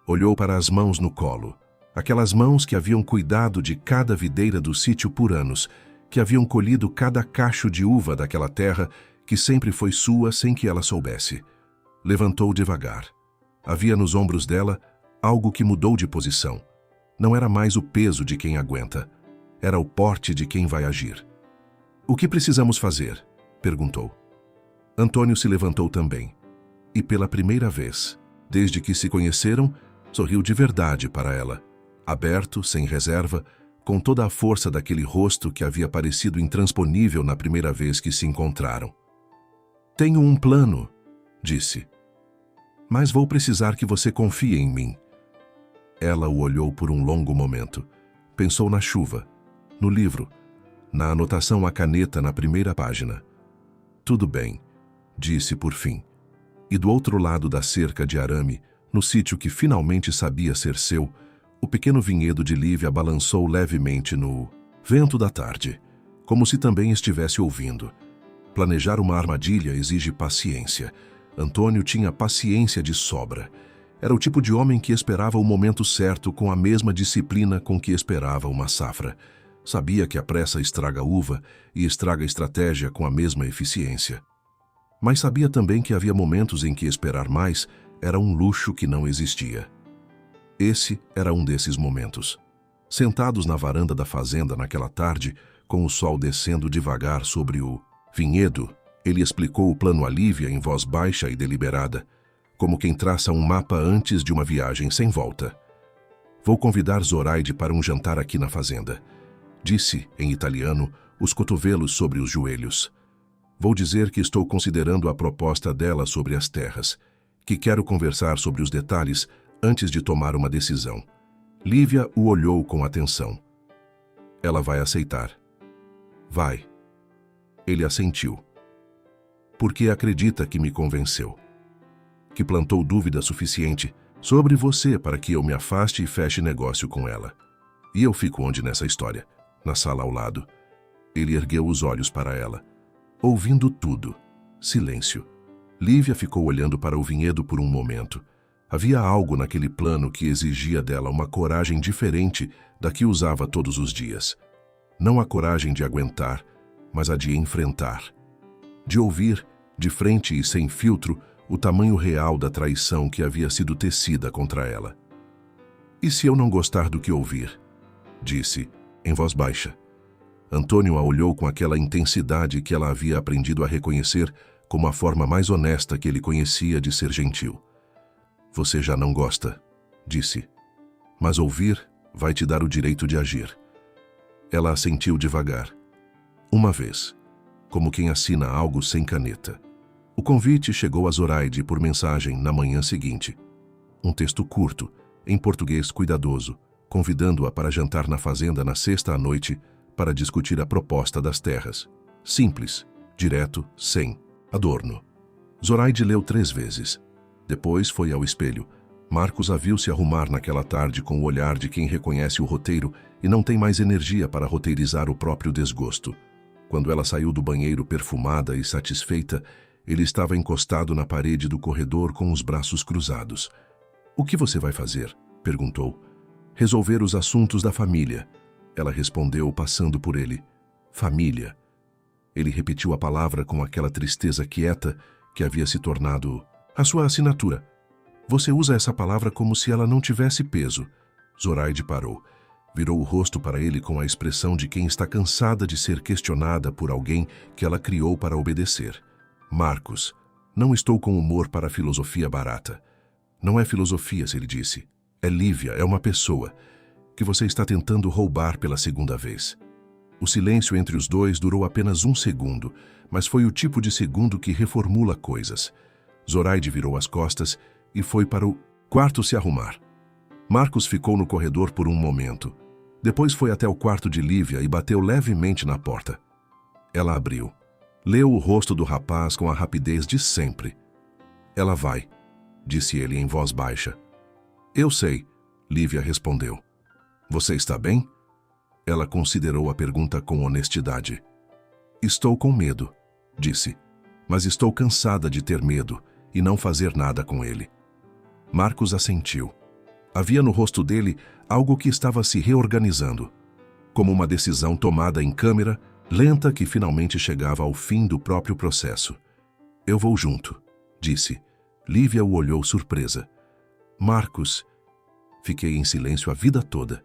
Olhou para as mãos no colo. Aquelas mãos que haviam cuidado de cada videira do sítio por anos, que haviam colhido cada cacho de uva daquela terra que sempre foi sua sem que ela soubesse. Levantou devagar. Havia nos ombros dela algo que mudou de posição. Não era mais o peso de quem aguenta. Era o porte de quem vai agir. O que precisamos fazer? Perguntou. Antônio se levantou também. E pela primeira vez, desde que se conheceram, sorriu de verdade para ela. Aberto, sem reserva, com toda a força daquele rosto que havia parecido intransponível na primeira vez que se encontraram. Tenho um plano, disse. Mas vou precisar que você confie em mim. Ela o olhou por um longo momento. Pensou na chuva, no livro, na anotação à caneta na primeira página. Tudo bem, disse por fim. E do outro lado da cerca de arame, no sítio que finalmente sabia ser seu, o pequeno vinhedo de Lívia balançou levemente no vento da tarde, como se também estivesse ouvindo. Planejar uma armadilha exige paciência. Antônio tinha paciência de sobra. Era o tipo de homem que esperava o momento certo com a mesma disciplina com que esperava uma safra. Sabia que a pressa estraga uva e estraga estratégia com a mesma eficiência. Mas sabia também que havia momentos em que esperar mais era um luxo que não existia. Esse era um desses momentos. Sentados na varanda da fazenda naquela tarde, com o sol descendo devagar sobre o vinhedo, ele explicou o plano a Lívia em voz baixa e deliberada, como quem traça um mapa antes de uma viagem sem volta. Vou convidar Zoraide para um jantar aqui na fazenda. Disse, em italiano, os cotovelos sobre os joelhos. Vou dizer que estou considerando a proposta dela sobre as terras, que quero conversar sobre os detalhes antes de tomar uma decisão. Lívia o olhou com atenção. Ela vai aceitar. Vai. Ele assentiu. Porque acredita que me convenceu. Que plantou dúvida suficiente sobre você para que eu me afaste e feche negócio com ela. E eu fico onde nessa história? Na sala ao lado. Ele ergueu os olhos para ela. Ouvindo tudo. Silêncio. Lívia ficou olhando para o vinhedo por um momento. Havia algo naquele plano que exigia dela uma coragem diferente da que usava todos os dias. Não a coragem de aguentar, mas a de enfrentar. De ouvir, de frente e sem filtro, o tamanho real da traição que havia sido tecida contra ela. E se eu não gostar do que ouvir? disse, em voz baixa. Antônio a olhou com aquela intensidade que ela havia aprendido a reconhecer como a forma mais honesta que ele conhecia de ser gentil. Você já não gosta, disse. Mas ouvir vai te dar o direito de agir. Ela assentiu devagar. Uma vez, como quem assina algo sem caneta. O convite chegou a Zoraide por mensagem na manhã seguinte. Um texto curto, em português cuidadoso, convidando-a para jantar na fazenda na sexta à noite para discutir a proposta das terras. Simples, direto, sem adorno. Zoraide leu 3 vezes. Depois foi ao espelho. Marcos a viu se arrumar naquela tarde com o olhar de quem reconhece o roteiro e não tem mais energia para roteirizar o próprio desgosto. Quando ela saiu do banheiro perfumada e satisfeita, ele estava encostado na parede do corredor com os braços cruzados. "O que você vai fazer?" perguntou. "Resolver os assuntos da família." Ela respondeu, passando por ele. "Família." Ele repetiu a palavra com aquela tristeza quieta que havia se tornado a sua assinatura. "Você usa essa palavra como se ela não tivesse peso." Zoraide parou. Virou o rosto para ele com a expressão de quem está cansada de ser questionada por alguém que ela criou para obedecer. "Marcos, não estou com humor para filosofia barata." "Não é filosofia", ele disse. "É Lívia, é uma pessoa que você está tentando roubar pela segunda vez." O silêncio entre os dois durou apenas 1 segundo, mas foi o tipo de segundo que reformula coisas. Zoraide virou as costas e foi para o quarto se arrumar. Marcos ficou no corredor por um momento. Depois foi até o quarto de Lívia e bateu levemente na porta. Ela abriu. Leu o rosto do rapaz com a rapidez de sempre. "Ela vai", disse ele em voz baixa. "Eu sei", Lívia respondeu. "Você está bem?" Ela considerou a pergunta com honestidade. "Estou com medo", disse. "Mas estou cansada de ter medo e não fazer nada com ele." Marcos assentiu. Havia no rosto dele algo que estava se reorganizando, como uma decisão tomada em câmera, lenta que finalmente chegava ao fim do próprio processo. "Eu vou junto", disse. Lívia o olhou surpresa. "Marcos..." Fiquei em silêncio a vida toda.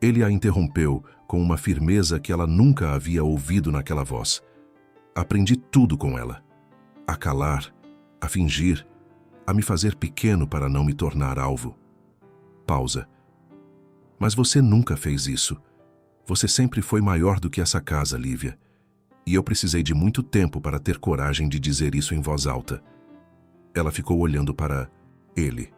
Ele a interrompeu com uma firmeza que ela nunca havia ouvido naquela voz. Aprendi tudo com ela. A calar, a fingir, a me fazer pequeno para não me tornar alvo. Pausa. "Mas você nunca fez isso. Você sempre foi maior do que essa casa, Lívia. E eu precisei de muito tempo para ter coragem de dizer isso em voz alta." Ela ficou olhando para ele.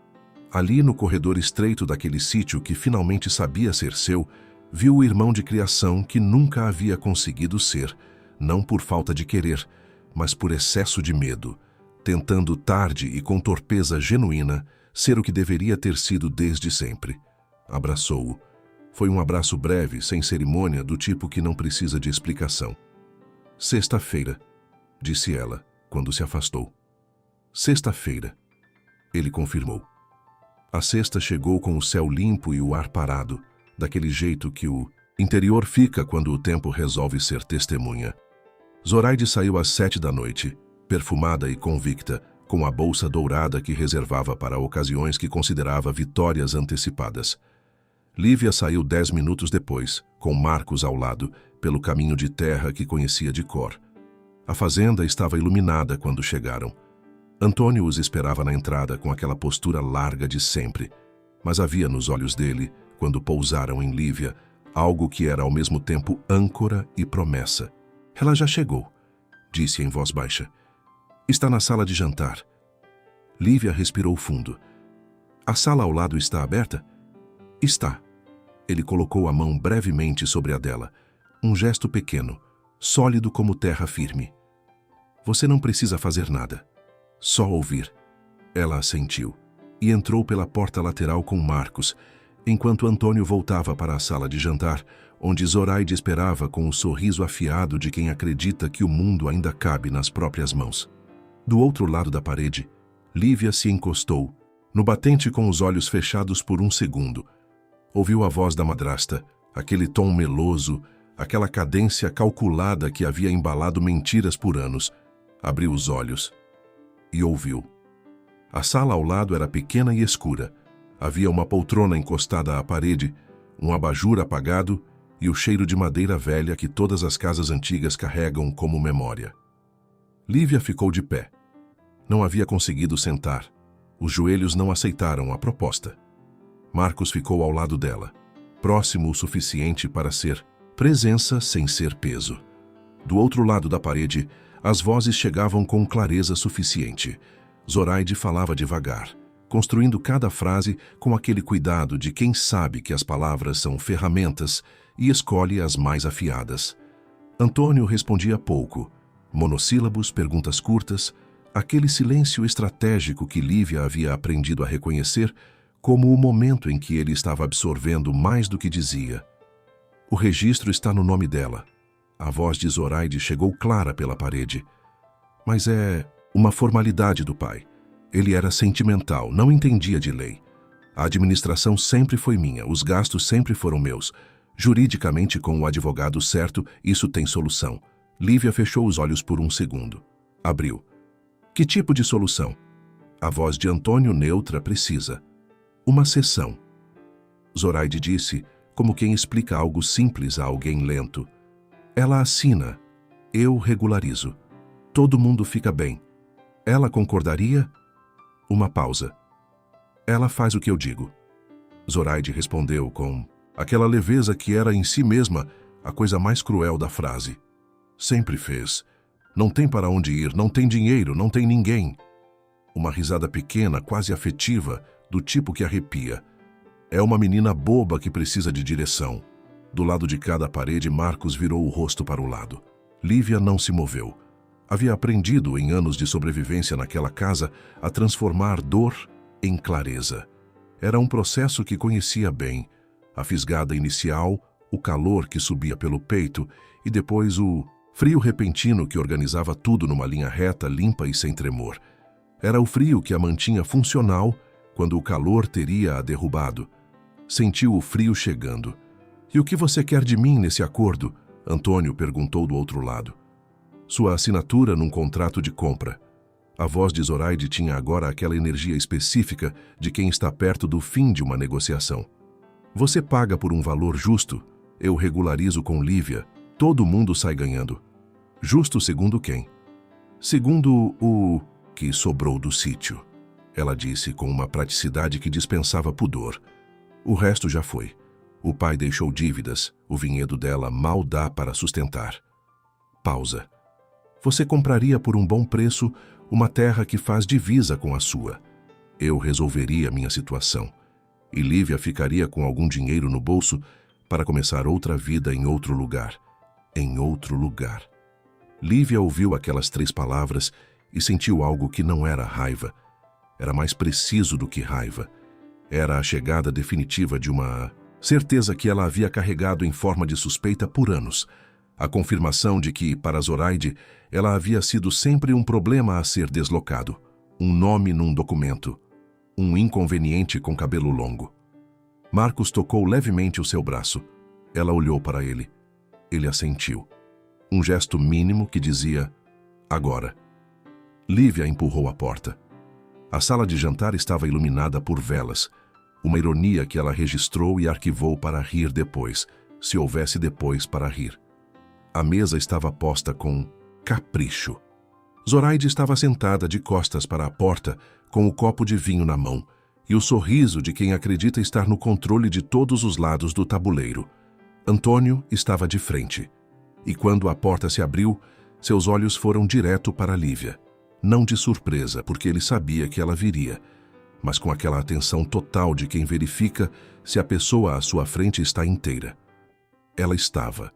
Ali no corredor estreito daquele sítio que finalmente sabia ser seu, viu o irmão de criação que nunca havia conseguido ser, não por falta de querer, mas por excesso de medo, tentando tarde e com torpeza genuína ser o que deveria ter sido desde sempre. Abraçou-o. Foi um abraço breve, sem cerimônia, do tipo que não precisa de explicação. "Sexta-feira", disse ela, quando se afastou. "Sexta-feira", ele confirmou. A sexta chegou com o céu limpo e o ar parado, daquele jeito que o interior fica quando o tempo resolve ser testemunha. Zoraide saiu às 7 da noite, perfumada e convicta, com a bolsa dourada que reservava para ocasiões que considerava vitórias antecipadas. Lívia saiu 10 minutos depois, com Marcos ao lado, pelo caminho de terra que conhecia de cor. A fazenda estava iluminada quando chegaram. Antônio os esperava na entrada com aquela postura larga de sempre, mas havia nos olhos dele, quando pousaram em Lívia, algo que era ao mesmo tempo âncora e promessa. "Ela já chegou", disse em voz baixa. "Está na sala de jantar." Lívia respirou fundo. "A sala ao lado está aberta?" "Está." Ele colocou a mão brevemente sobre a dela, um gesto pequeno, sólido como terra firme. "Você não precisa fazer nada. Só ouvir." Ela assentiu e entrou pela porta lateral com Marcos, enquanto Antônio voltava para a sala de jantar, onde Zoraide esperava com o sorriso afiado de quem acredita que o mundo ainda cabe nas próprias mãos. Do outro lado da parede, Lívia se encostou, no batente com os olhos fechados por um segundo. Ouviu a voz da madrasta, aquele tom meloso, aquela cadência calculada que havia embalado mentiras por anos. Abriu os olhos e ouviu. A sala ao lado era pequena e escura. Havia uma poltrona encostada à parede, um abajur apagado e o cheiro de madeira velha que todas as casas antigas carregam como memória. Lívia ficou de pé. Não havia conseguido sentar. Os joelhos não aceitaram a proposta. Marcos ficou ao lado dela, próximo o suficiente para ser presença sem ser peso. Do outro lado da parede, as vozes chegavam com clareza suficiente. Zoraide falava devagar, construindo cada frase com aquele cuidado de quem sabe que as palavras são ferramentas e escolhe as mais afiadas. Antônio respondia pouco, monossílabos, perguntas curtas, aquele silêncio estratégico que Lívia havia aprendido a reconhecer como o momento em que ele estava absorvendo mais do que dizia. O registro está no nome dela. A voz de Zoraide chegou clara pela parede. Mas é uma formalidade do pai. Ele era sentimental, não entendia de lei. A administração sempre foi minha, os gastos sempre foram meus. Juridicamente, com o advogado certo, isso tem solução. Lívia fechou os olhos por um segundo. Abriu. Que tipo de solução? A voz de Antônio neutra, precisa. Uma sessão. Zoraide disse, como quem explica algo simples a alguém lento. Ela assina. Eu regularizo. Todo mundo fica bem. Ela concordaria? Uma pausa. Ela faz o que eu digo. Zoraide respondeu com aquela leveza que era em si mesma a coisa mais cruel da frase. Sempre fez. Não tem para onde ir, não tem dinheiro, não tem ninguém. Uma risada pequena, quase afetiva, do tipo que arrepia. É uma menina boba que precisa de direção. Do lado de cada parede, Marcos virou o rosto para o lado. Lívia não se moveu. Havia aprendido, em anos de sobrevivência naquela casa, a transformar dor em clareza. Era um processo que conhecia bem. A fisgada inicial, o calor que subia pelo peito e depois o frio repentino que organizava tudo numa linha reta, limpa e sem tremor. Era o frio que a mantinha funcional quando o calor teria a derrubado. Sentiu o frio chegando. E o que você quer de mim nesse acordo? Antônio perguntou do outro lado. Sua assinatura num contrato de compra. A voz de Zoraide tinha agora aquela energia específica de quem está perto do fim de uma negociação. Você paga por um valor justo, eu regularizo com Lívia, todo mundo sai ganhando. Justo segundo quem? Segundo o que sobrou do sítio, ela disse com uma praticidade que dispensava pudor. O resto já foi. O pai deixou dívidas, o vinhedo dela mal dá para sustentar. Pausa. Você compraria por um bom preço uma terra que faz divisa com a sua. Eu resolveria minha situação. E Lívia ficaria com algum dinheiro no bolso para começar outra vida em outro lugar. Em outro lugar. Lívia ouviu aquelas 3 palavras e sentiu algo que não era raiva. Era mais preciso do que raiva. Era a chegada definitiva de uma certeza que ela havia carregado em forma de suspeita por anos. A confirmação de que, para Zoraide, ela havia sido sempre um problema a ser deslocado. Um nome num documento. Um inconveniente com cabelo longo. Marcos tocou levemente o seu braço. Ela olhou para ele. Ele assentiu. Um gesto mínimo que dizia, agora. Lívia empurrou a porta. A sala de jantar estava iluminada por velas. Uma ironia que ela registrou e arquivou para rir depois, se houvesse depois para rir. A mesa estava posta com capricho. Zoraide estava sentada de costas para a porta, com o copo de vinho na mão, e o sorriso de quem acredita estar no controle de todos os lados do tabuleiro. Antônio estava de frente. E quando a porta se abriu, seus olhos foram direto para Lívia. Não de surpresa, porque ele sabia que ela viria, mas com aquela atenção total de quem verifica se a pessoa à sua frente está inteira. Ela estava.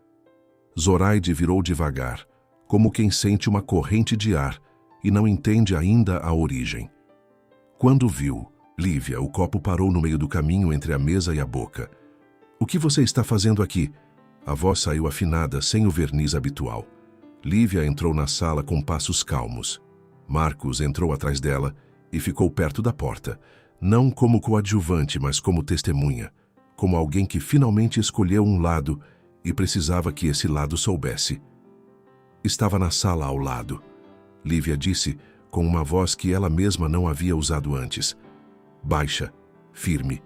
Zoraide virou devagar, como quem sente uma corrente de ar e não entende ainda a origem. Quando viu, Lívia, o copo parou no meio do caminho entre a mesa e a boca. O que você está fazendo aqui? A voz saiu afinada, sem o verniz habitual. Lívia entrou na sala com passos calmos. Marcos entrou atrás dela e ficou perto da porta, não como coadjuvante, mas como testemunha, como alguém que finalmente escolheu um lado e precisava que esse lado soubesse. Estava na sala ao lado. Lívia disse, com uma voz que ela mesma não havia usado antes. Baixa, firme,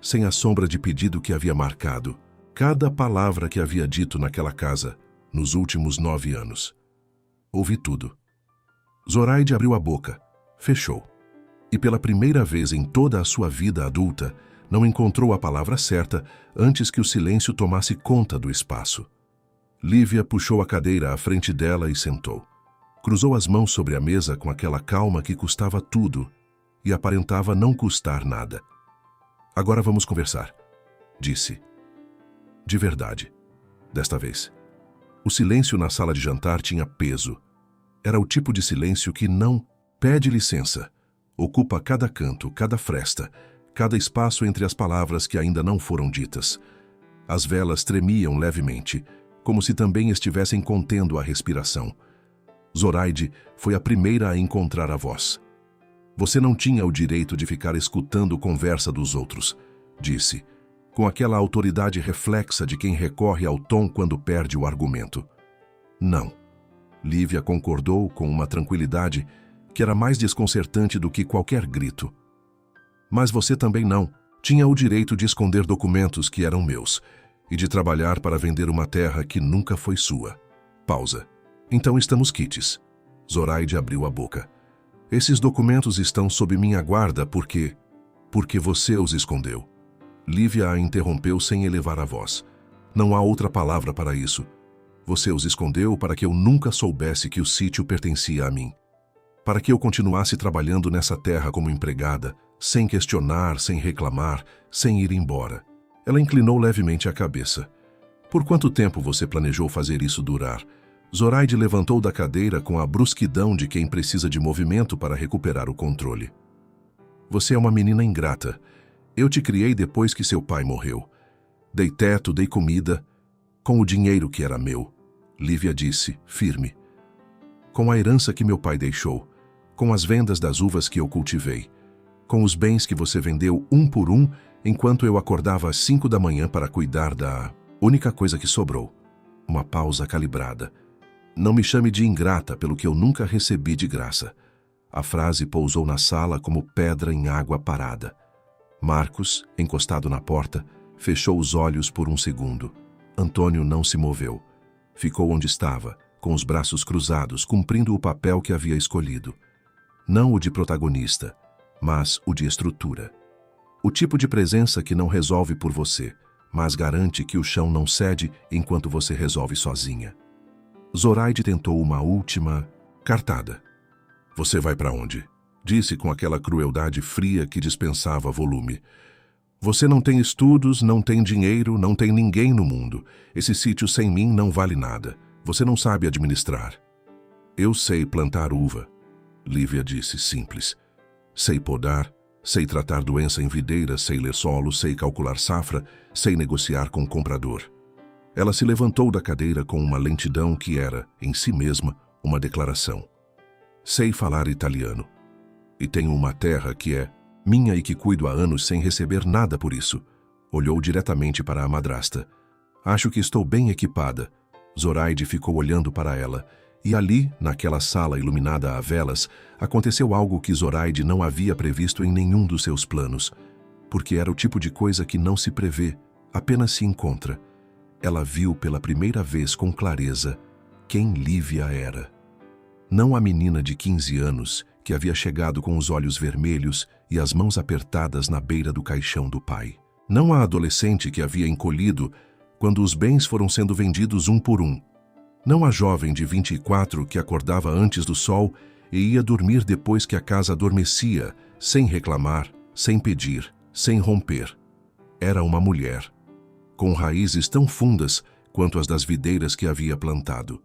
sem a sombra de pedido que havia marcado cada palavra que havia dito naquela casa nos últimos 9 anos. Ouvi tudo. Zoraide abriu a boca, fechou. E pela primeira vez em toda a sua vida adulta, não encontrou a palavra certa antes que o silêncio tomasse conta do espaço. Lívia puxou a cadeira à frente dela e sentou. Cruzou as mãos sobre a mesa com aquela calma que custava tudo e aparentava não custar nada. Agora vamos conversar, disse. De verdade, desta vez. O silêncio na sala de jantar tinha peso. Era o tipo de silêncio que não pede licença. Ocupa cada canto, cada fresta, cada espaço entre as palavras que ainda não foram ditas. As velas tremiam levemente, como se também estivessem contendo a respiração. Zoraide foi a primeira a encontrar a voz. Você não tinha o direito de ficar escutando conversa dos outros, disse, com aquela autoridade reflexa de quem recorre ao tom quando perde o argumento. Não. Lívia concordou com uma tranquilidade que era mais desconcertante do que qualquer grito. Mas você também não. Tinha o direito de esconder documentos que eram meus e de trabalhar para vender uma terra que nunca foi sua. Pausa. Então estamos quites. Zoraide abriu a boca. Esses documentos estão sob minha guarda porque você os escondeu. Lívia a interrompeu sem elevar a voz. Não há outra palavra para isso. Você os escondeu para que eu nunca soubesse que o sítio pertencia a mim. Para que eu continuasse trabalhando nessa terra como empregada, sem questionar, sem reclamar, sem ir embora. Ela inclinou levemente a cabeça. Por quanto tempo você planejou fazer isso durar? Zoraide levantou da cadeira com a brusquidão de quem precisa de movimento para recuperar o controle. Você é uma menina ingrata. Eu te criei depois que seu pai morreu. Dei teto, dei comida, com o dinheiro que era meu. Lívia disse, firme. Com a herança que meu pai deixou, com as vendas das uvas que eu cultivei, com os bens que você vendeu um por um, enquanto eu acordava às 5 da manhã para cuidar da única coisa que sobrou. Uma pausa calibrada. Não me chame de ingrata pelo que eu nunca recebi de graça. A frase pousou na sala como pedra em água parada. Marcos, encostado na porta, fechou os olhos por um segundo. Antônio não se moveu. Ficou onde estava, com os braços cruzados, cumprindo o papel que havia escolhido. Não o de protagonista, mas o de estrutura. O tipo de presença que não resolve por você, mas garante que o chão não cede enquanto você resolve sozinha. Zoraide tentou uma última cartada. Você vai para onde? Disse com aquela crueldade fria que dispensava volume. Você não tem estudos, não tem dinheiro, não tem ninguém no mundo. Esse sítio sem mim não vale nada. Você não sabe administrar. Eu sei plantar uva, Lívia disse, simples. Sei podar, sei tratar doença em videira, sei ler solo, sei calcular safra, sei negociar com o comprador. Ela se levantou da cadeira com uma lentidão que era, em si mesma, uma declaração. Sei falar italiano. E tenho uma terra que é minha e que cuido há anos sem receber nada por isso. Olhou diretamente para a madrasta. Acho que estou bem equipada. Zoraide ficou olhando para ela. E ali, naquela sala iluminada a velas, aconteceu algo que Zoraide não havia previsto em nenhum dos seus planos. Porque era o tipo de coisa que não se prevê, apenas se encontra. Ela viu pela primeira vez com clareza quem Lívia era. Não a menina de 15 anos que havia chegado com os olhos vermelhos e as mãos apertadas na beira do caixão do pai. Não a adolescente que havia encolhido quando os bens foram sendo vendidos um por um. Não a jovem de 24 que acordava antes do sol e ia dormir depois que a casa adormecia, sem reclamar, sem pedir, sem romper. Era uma mulher, com raízes tão fundas quanto as das videiras que havia plantado.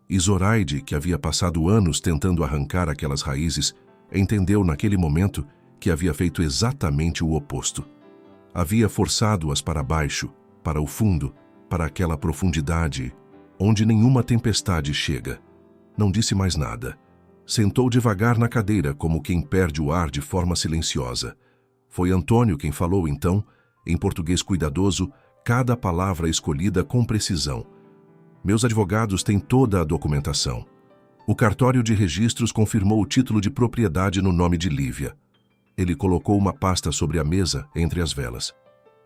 E Zoraide, que havia passado anos tentando arrancar aquelas raízes, entendeu naquele momento que havia feito exatamente o oposto. Havia forçado-as para baixo, para o fundo, para aquela profundidade onde nenhuma tempestade chega. Não disse mais nada. Sentou devagar na cadeira como quem perde o ar de forma silenciosa. Foi Antônio quem falou então, em português cuidadoso, cada palavra escolhida com precisão. Meus advogados têm toda a documentação. O cartório de registros confirmou o título de propriedade no nome de Lívia. Ele colocou uma pasta sobre a mesa entre as velas.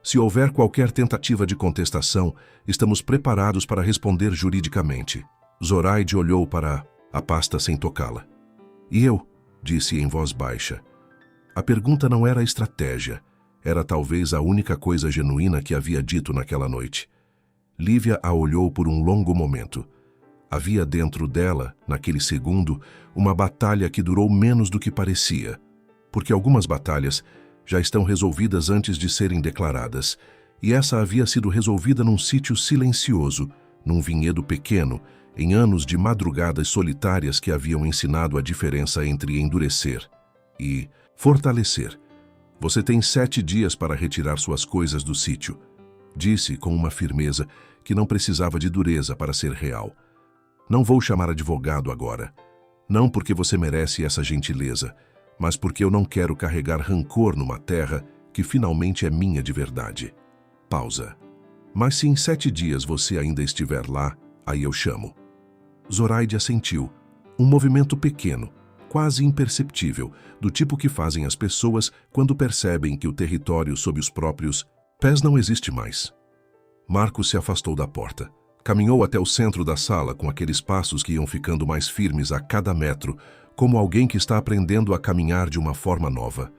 Se houver qualquer tentativa de contestação, estamos preparados para responder juridicamente. Zoraide olhou para a pasta sem tocá-la. E eu? Disse em voz baixa. A pergunta não era estratégia. Era talvez a única coisa genuína que havia dito naquela noite. Lívia a olhou por um longo momento. Havia dentro dela, naquele segundo, uma batalha que durou menos do que parecia. Porque algumas batalhas já estão resolvidas antes de serem declaradas, e essa havia sido resolvida num sítio silencioso, num vinhedo pequeno, em anos de madrugadas solitárias que haviam ensinado a diferença entre endurecer e fortalecer. Você tem 7 dias para retirar suas coisas do sítio, disse com uma firmeza que não precisava de dureza para ser real. Não vou chamar advogado agora. Não porque você merece essa gentileza, mas porque eu não quero carregar rancor numa terra que finalmente é minha de verdade. Pausa. Mas se em 7 dias você ainda estiver lá, aí eu chamo. Zoraide assentiu. Um movimento pequeno, quase imperceptível, do tipo que fazem as pessoas quando percebem que o território sob os próprios pés não existe mais. Marcos se afastou da porta. Caminhou até o centro da sala com aqueles passos que iam ficando mais firmes a cada metro, como alguém que está aprendendo a caminhar de uma forma nova.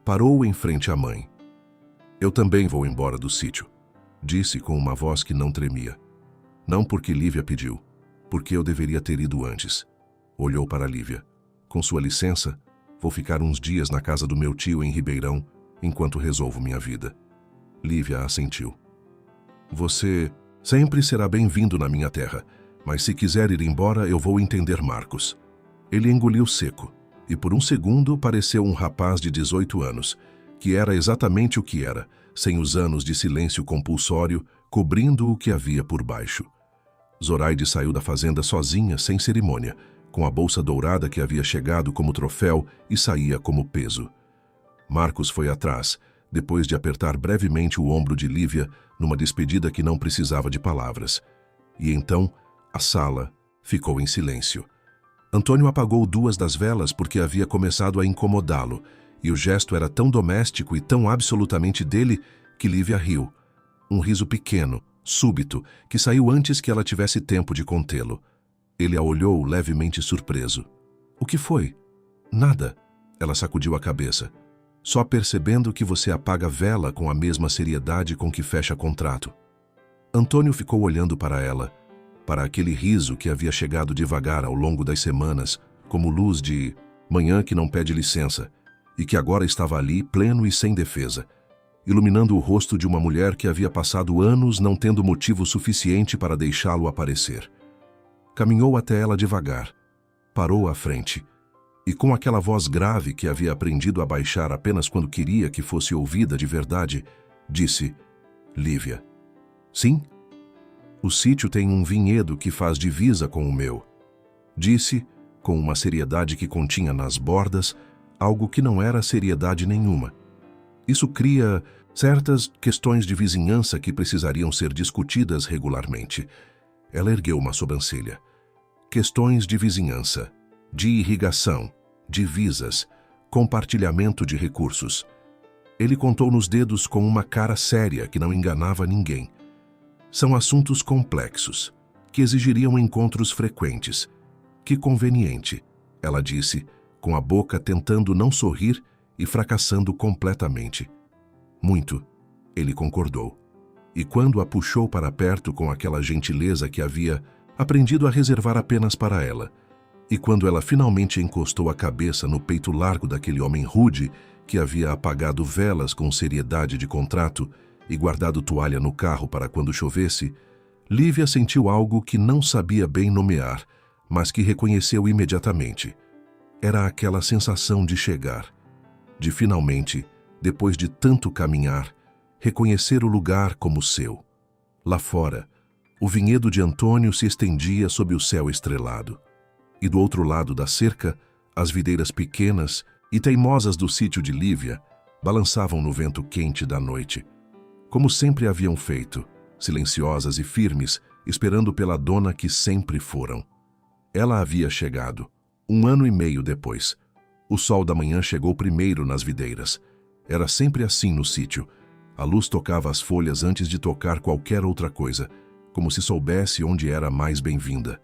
Parou em frente à mãe. Eu também vou embora do sítio, disse com uma voz que não tremia. Não porque Lívia pediu, porque eu deveria ter ido antes. Olhou para Lívia. Com sua licença, vou ficar uns dias na casa do meu tio em Ribeirão, enquanto resolvo minha vida. Lívia assentiu. Você sempre será bem-vindo na minha terra, mas se quiser ir embora, eu vou entender Marcos. Ele engoliu seco, e por um segundo pareceu um rapaz de 18 anos, que era exatamente o que era, sem os anos de silêncio compulsório, cobrindo o que havia por baixo. Zoraide saiu da fazenda sozinha, sem cerimônia, com a bolsa dourada que havia chegado como troféu e saía como peso. Marcos foi atrás, depois de apertar brevemente o ombro de Lívia, numa despedida que não precisava de palavras. E então, a sala ficou em silêncio. Antônio apagou 2 das velas porque havia começado a incomodá-lo, e o gesto era tão doméstico e tão absolutamente dele que Lívia riu. Um riso pequeno, súbito, que saiu antes que ela tivesse tempo de contê-lo. Ele a olhou levemente surpreso. O que foi? Nada. Ela sacudiu a cabeça. Só percebendo que você apaga vela com a mesma seriedade com que fecha contrato. Antônio ficou olhando para ela, para aquele riso que havia chegado devagar ao longo das semanas, como luz de manhã que não pede licença, e que agora estava ali, pleno e sem defesa, iluminando o rosto de uma mulher que havia passado anos não tendo motivo suficiente para deixá-lo aparecer. Caminhou até ela devagar, parou à frente, e com aquela voz grave que havia aprendido a baixar apenas quando queria que fosse ouvida de verdade, disse: Lívia. Sim? O sítio tem um vinhedo que faz divisa com o meu. Disse, com uma seriedade que continha nas bordas, algo que não era seriedade nenhuma. Isso cria certas questões de vizinhança que precisariam ser discutidas regularmente. Ela ergueu uma sobrancelha. Questões de vizinhança, de irrigação, divisas, compartilhamento de recursos. Ele contou nos dedos com uma cara séria que não enganava ninguém. São assuntos complexos, que exigiriam encontros frequentes. Que conveniente, ela disse, com a boca tentando não sorrir e fracassando completamente. Muito, ele concordou. E quando a puxou para perto com aquela gentileza que havia aprendido a reservar apenas para ela, e quando ela finalmente encostou a cabeça no peito largo daquele homem rude que havia apagado velas com seriedade de contrato e guardado toalha no carro para quando chovesse, Lívia sentiu algo que não sabia bem nomear, mas que reconheceu imediatamente. Era aquela sensação de chegar, de finalmente, depois de tanto caminhar, reconhecer o lugar como seu. Lá fora, o vinhedo de Antônio se estendia sob o céu estrelado. E do outro lado da cerca, as videiras pequenas e teimosas do sítio de Lívia balançavam no vento quente da noite, como sempre haviam feito, silenciosas e firmes, esperando pela dona que sempre foram. Ela havia chegado, 1 ano e meio depois. O sol da manhã chegou primeiro nas videiras. Era sempre assim no sítio. A luz tocava as folhas antes de tocar qualquer outra coisa, como se soubesse onde era mais bem-vinda.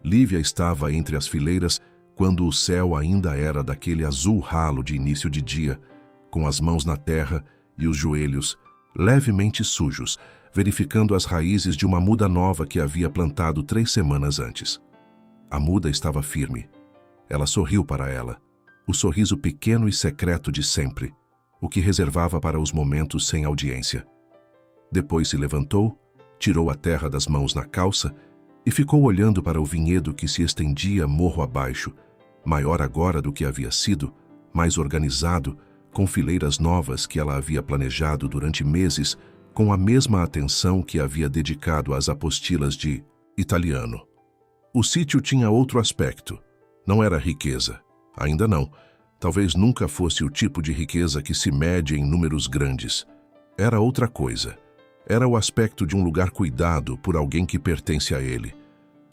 Lívia estava entre as fileiras quando o céu ainda era daquele azul ralo de início de dia, com as mãos na terra e os joelhos levemente sujos, verificando as raízes de uma muda nova que havia plantado 3 semanas antes. A muda estava firme. Ela sorriu para ela, o sorriso pequeno e secreto de sempre, o que reservava para os momentos sem audiência. Depois se levantou, tirou a terra das mãos na calça e ficou olhando para o vinhedo que se estendia morro abaixo, maior agora do que havia sido, mais organizado, com fileiras novas que ela havia planejado durante meses, com a mesma atenção que havia dedicado às apostilas de italiano. O sítio tinha outro aspecto. Não era riqueza. Ainda não. Talvez nunca fosse o tipo de riqueza que se mede em números grandes. Era outra coisa. Era o aspecto de um lugar cuidado por alguém que pertence a ele.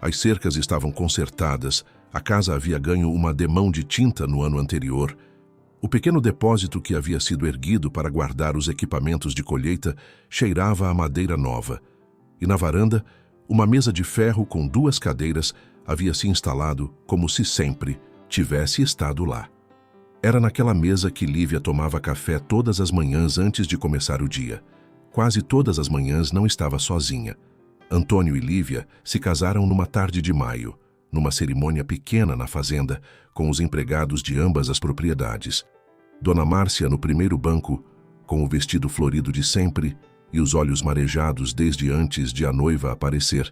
As cercas estavam consertadas, a casa havia ganho uma demão de tinta no ano anterior. O pequeno depósito que havia sido erguido para guardar os equipamentos de colheita cheirava a madeira nova. E na varanda, uma mesa de ferro com 2 cadeiras havia se instalado como se sempre tivesse estado lá. Era naquela mesa que Lívia tomava café todas as manhãs antes de começar o dia. Quase todas as manhãs não estava sozinha. Antônio e Lívia se casaram numa tarde de maio, numa cerimônia pequena na fazenda, com os empregados de ambas as propriedades. Dona Márcia no primeiro banco, com o vestido florido de sempre e os olhos marejados desde antes de a noiva aparecer,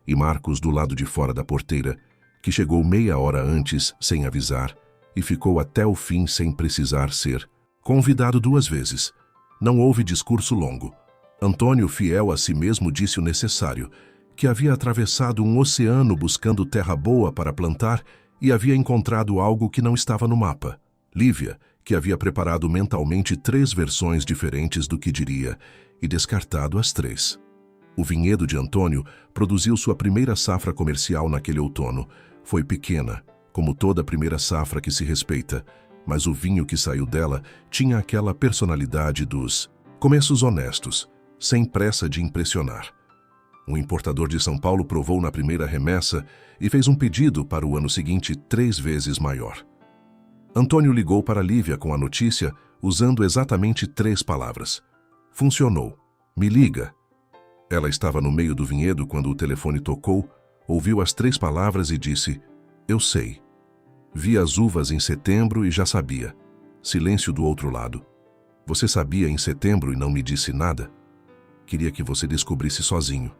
e Marcos do lado de fora da porteira, que chegou meia hora antes sem avisar e ficou até o fim sem precisar ser convidado 2 vezes. Não houve discurso longo. Antônio, fiel a si mesmo, disse o necessário, que havia atravessado um oceano buscando terra boa para plantar e havia encontrado algo que não estava no mapa. Lívia, que havia preparado mentalmente 3 versões diferentes do que diria e descartado as 3. O vinhedo de Antônio produziu sua primeira safra comercial naquele outono. Foi pequena, como toda primeira safra que se respeita, mas o vinho que saiu dela tinha aquela personalidade dos começos honestos, sem pressa de impressionar. Um importador de São Paulo provou na primeira remessa e fez um pedido para o ano seguinte 3 vezes maior. Antônio ligou para Lívia com a notícia usando exatamente 3 palavras. Funcionou. Me liga. Ela estava no meio do vinhedo quando o telefone tocou, ouviu as 3 palavras e disse: eu sei. Vi as uvas em setembro e já sabia. Silêncio do outro lado. Você sabia em setembro e não me disse nada? Queria que você descobrisse sozinho.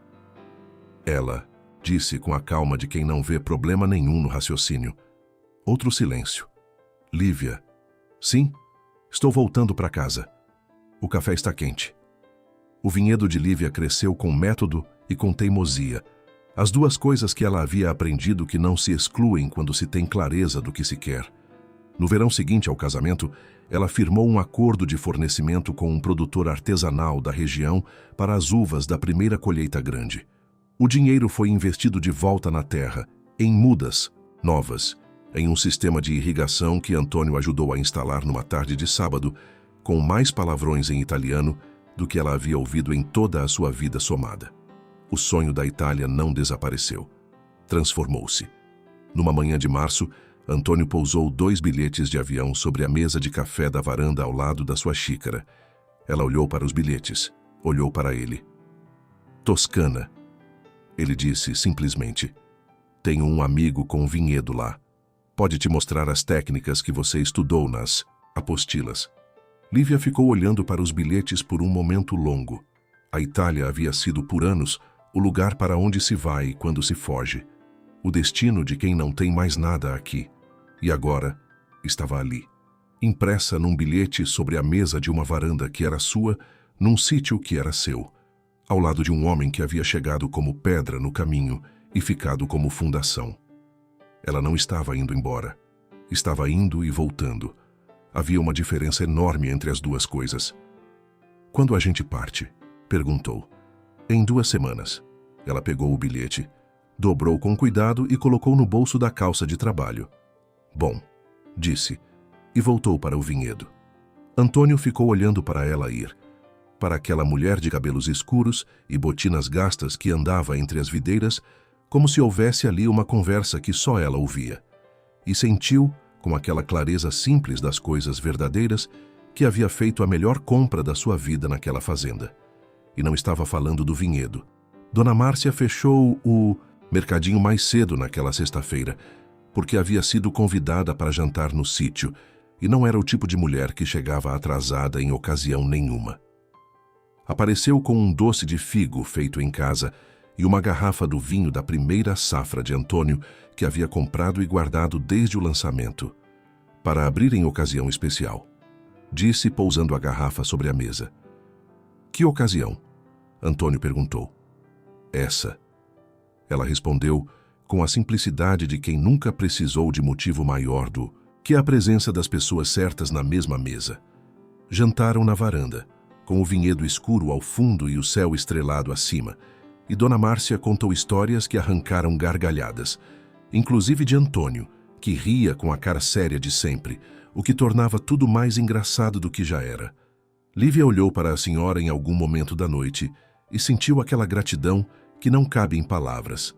Ela disse com a calma de quem não vê problema nenhum no raciocínio. Outro silêncio. Lívia. Sim, estou voltando para casa. O café está quente. O vinhedo de Lívia cresceu com método e com teimosia. As 2 coisas que ela havia aprendido que não se excluem quando se tem clareza do que se quer. No verão seguinte ao casamento, ela firmou um acordo de fornecimento com um produtor artesanal da região para as uvas da primeira colheita grande. O dinheiro foi investido de volta na terra, em mudas novas, em um sistema de irrigação que Antônio ajudou a instalar numa tarde de sábado, com mais palavrões em italiano do que ela havia ouvido em toda a sua vida somada. O sonho da Itália não desapareceu. Transformou-se. Numa manhã de março, Antônio pousou 2 bilhetes de avião sobre a mesa de café da varanda ao lado da sua xícara. Ela olhou para os bilhetes, olhou para ele. Toscana. Ele disse simplesmente: tenho um amigo com um vinhedo lá. Pode te mostrar as técnicas que você estudou nas apostilas. Lívia ficou olhando para os bilhetes por um momento longo. A Itália havia sido por anos o lugar para onde se vai quando se foge. O destino de quem não tem mais nada aqui. E agora estava ali, impressa num bilhete sobre a mesa de uma varanda que era sua, num sítio que era seu, ao lado de um homem que havia chegado como pedra no caminho e ficado como fundação. Ela não estava indo embora. Estava indo e voltando. Havia uma diferença enorme entre as 2 coisas. Quando a gente parte? Perguntou. Em 2 semanas. Ela pegou o bilhete, dobrou com cuidado e colocou no bolso da calça de trabalho. Bom, disse, e voltou para o vinhedo. Antônio ficou olhando para ela ir. para aquela mulher de cabelos escuros e botinas gastas que andava entre as videiras, como se houvesse ali uma conversa que só ela ouvia. E sentiu, com aquela clareza simples das coisas verdadeiras, que havia feito a melhor compra da sua vida naquela fazenda. E não estava falando do vinhedo. Dona Márcia fechou o mercadinho mais cedo naquela sexta-feira, porque havia sido convidada para jantar no sítio, e não era o tipo de mulher que chegava atrasada em ocasião nenhuma. Apareceu com um doce de figo feito em casa e uma garrafa do vinho da primeira safra de Antônio, que havia comprado e guardado desde o lançamento, para abrir em ocasião especial. Disse, pousando a garrafa sobre a mesa. Que ocasião? Antônio perguntou. Essa. Ela respondeu com a simplicidade de quem nunca precisou de motivo maior do que a presença das pessoas certas na mesma mesa. Jantaram na varanda, com o vinhedo escuro ao fundo e o céu estrelado acima, e Dona Márcia contou histórias que arrancaram gargalhadas, inclusive de Antônio, que ria com a cara séria de sempre, o que tornava tudo mais engraçado do que já era. Lívia olhou para a senhora em algum momento da noite e sentiu aquela gratidão que não cabe em palavras.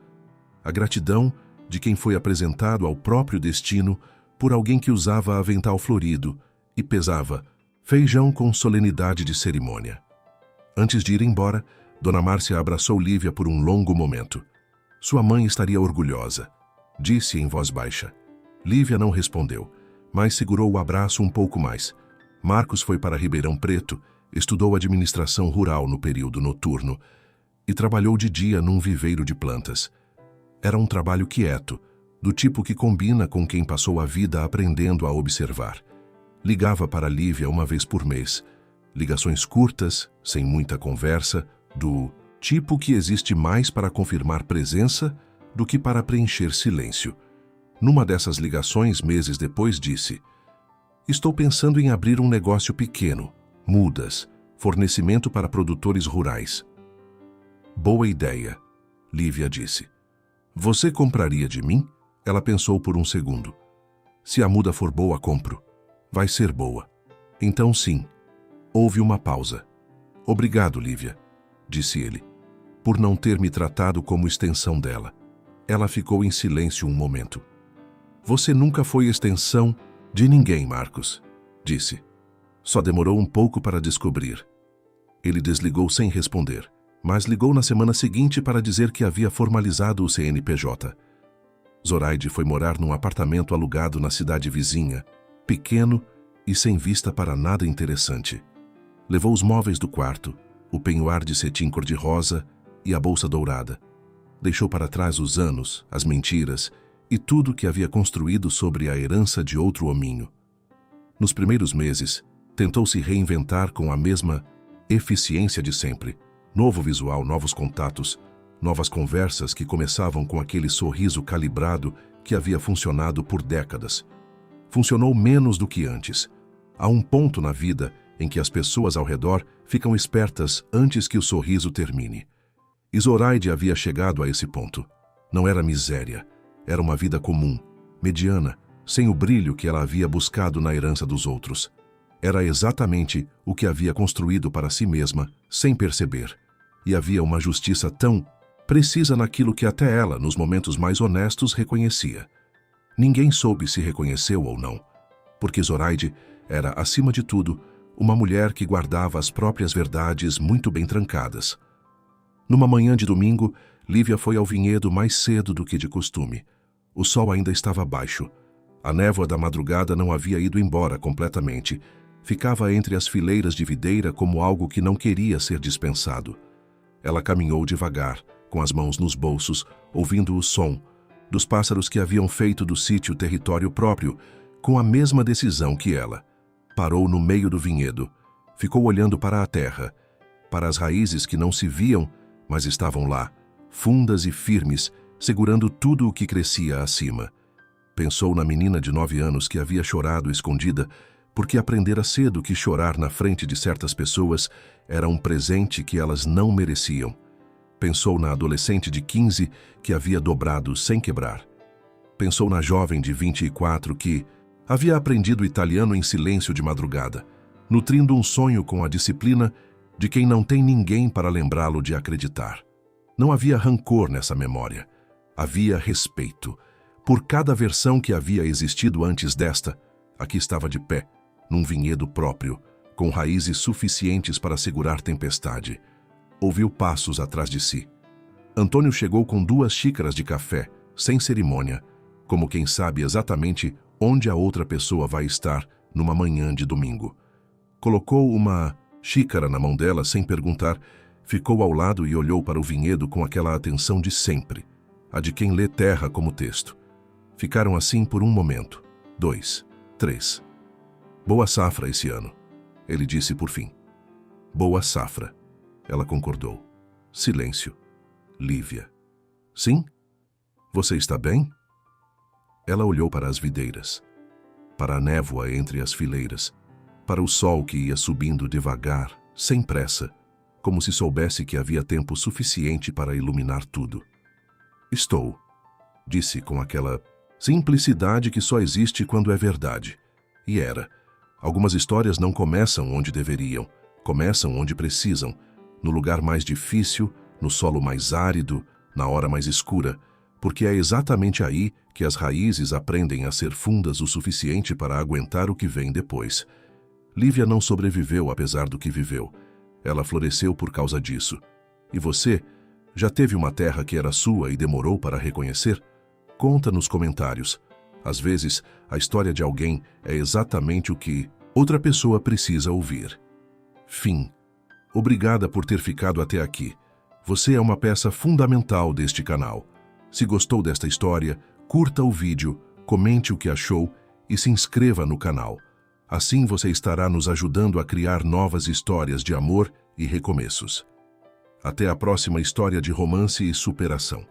A gratidão de quem foi apresentado ao próprio destino por alguém que usava avental florido e pesava feijão com solenidade de cerimônia. Antes de ir embora, Dona Márcia abraçou Lívia por um longo momento. Sua mãe estaria orgulhosa, disse em voz baixa. Lívia não respondeu, mas segurou o abraço um pouco mais. Marcos foi para Ribeirão Preto, estudou administração rural no período noturno e trabalhou de dia num viveiro de plantas. Era um trabalho quieto, do tipo que combina com quem passou a vida aprendendo a observar. Ligava para Lívia uma vez por mês. Ligações curtas, sem muita conversa, do tipo que existe mais para confirmar presença do que para preencher silêncio. Numa dessas ligações, meses depois, disse: Estou pensando em abrir um negócio pequeno, mudas, fornecimento para produtores rurais. Boa ideia, Lívia disse. Você compraria de mim? Ela pensou por um segundo. Se a muda for boa, compro. Vai ser boa. Então sim. Houve uma pausa. Obrigado, Lívia, disse ele, por não ter me tratado como extensão dela. Ela ficou em silêncio um momento. Você nunca foi extensão de ninguém, Marcos, disse. Só demorou um pouco para descobrir. Ele desligou sem responder, mas ligou na semana seguinte para dizer que havia formalizado o CNPJ. Zoraide foi morar num apartamento alugado na cidade vizinha, pequeno e sem vista para nada interessante. Levou os móveis do quarto, o penhoar de cetim cor-de-rosa e a bolsa dourada. Deixou para trás os anos, as mentiras e tudo que havia construído sobre a herança de outro hominho. Nos primeiros meses, tentou se reinventar com a mesma eficiência de sempre. Novo visual, novos contatos, novas conversas que começavam com aquele sorriso calibrado que havia funcionado por décadas. Funcionou menos do que antes. Há um ponto na vida em que as pessoas ao redor ficam espertas antes que o sorriso termine. E Zoraide havia chegado a esse ponto. Não era miséria, era uma vida comum, mediana, sem o brilho que ela havia buscado na herança dos outros. Era exatamente o que havia construído para si mesma, sem perceber. E havia uma justiça tão precisa naquilo que até ela, nos momentos mais honestos, reconhecia. Ninguém soube se reconheceu ou não, porque Zoraide era, acima de tudo, uma mulher que guardava as próprias verdades muito bem trancadas. Numa manhã de domingo, Lívia foi ao vinhedo mais cedo do que de costume. O sol ainda estava baixo. A névoa da madrugada não havia ido embora completamente. Ficava entre as fileiras de videira como algo que não queria ser dispensado. Ela caminhou devagar, com as mãos nos bolsos, ouvindo o som dos pássaros que haviam feito do sítio território próprio, com a mesma decisão que ela. Parou no meio do vinhedo. Ficou olhando para a terra, para as raízes que não se viam, mas estavam lá, fundas e firmes, segurando tudo o que crescia acima. Pensou na menina de 9 anos que havia chorado escondida, porque aprendera cedo que chorar na frente de certas pessoas era um presente que elas não mereciam. Pensou na adolescente de 15 que havia dobrado sem quebrar. Pensou na jovem de 24 que havia aprendido italiano em silêncio de madrugada, nutrindo um sonho com a disciplina de quem não tem ninguém para lembrá-lo de acreditar. Não havia rancor nessa memória. Havia respeito. Por cada versão que havia existido antes desta, aqui estava de pé, num vinhedo próprio, com raízes suficientes para segurar tempestade. Ouviu passos atrás de si. Antônio chegou com 2 xícaras de café, sem cerimônia, como quem sabe exatamente onde a outra pessoa vai estar numa manhã de domingo. Colocou uma xícara na mão dela sem perguntar, ficou ao lado e olhou para o vinhedo com aquela atenção de sempre, a de quem lê terra como texto. Ficaram assim por um momento, 2, 3. Boa safra esse ano, ele disse por fim. Boa safra, ela concordou. Silêncio. Lívia. Sim? Você está bem? Ela olhou para as videiras, para a névoa entre as fileiras, para o sol que ia subindo devagar, sem pressa, como se soubesse que havia tempo suficiente para iluminar tudo. Estou, disse com aquela simplicidade que só existe quando é verdade. E era. Algumas histórias não começam onde deveriam, começam onde precisam, no lugar mais difícil, no solo mais árido, na hora mais escura, porque é exatamente aí que as raízes aprendem a ser fundas o suficiente para aguentar o que vem depois. Lívia não sobreviveu apesar do que viveu. Ela floresceu por causa disso. E você, já teve uma terra que era sua e demorou para reconhecer? Conta nos comentários. Às vezes, a história de alguém é exatamente o que outra pessoa precisa ouvir. Fim. Obrigada por ter ficado até aqui. Você é uma peça fundamental deste canal. Se gostou desta história, curta o vídeo, comente o que achou e se inscreva no canal. Assim você estará nos ajudando a criar novas histórias de amor e recomeços. Até a próxima história de romance e superação.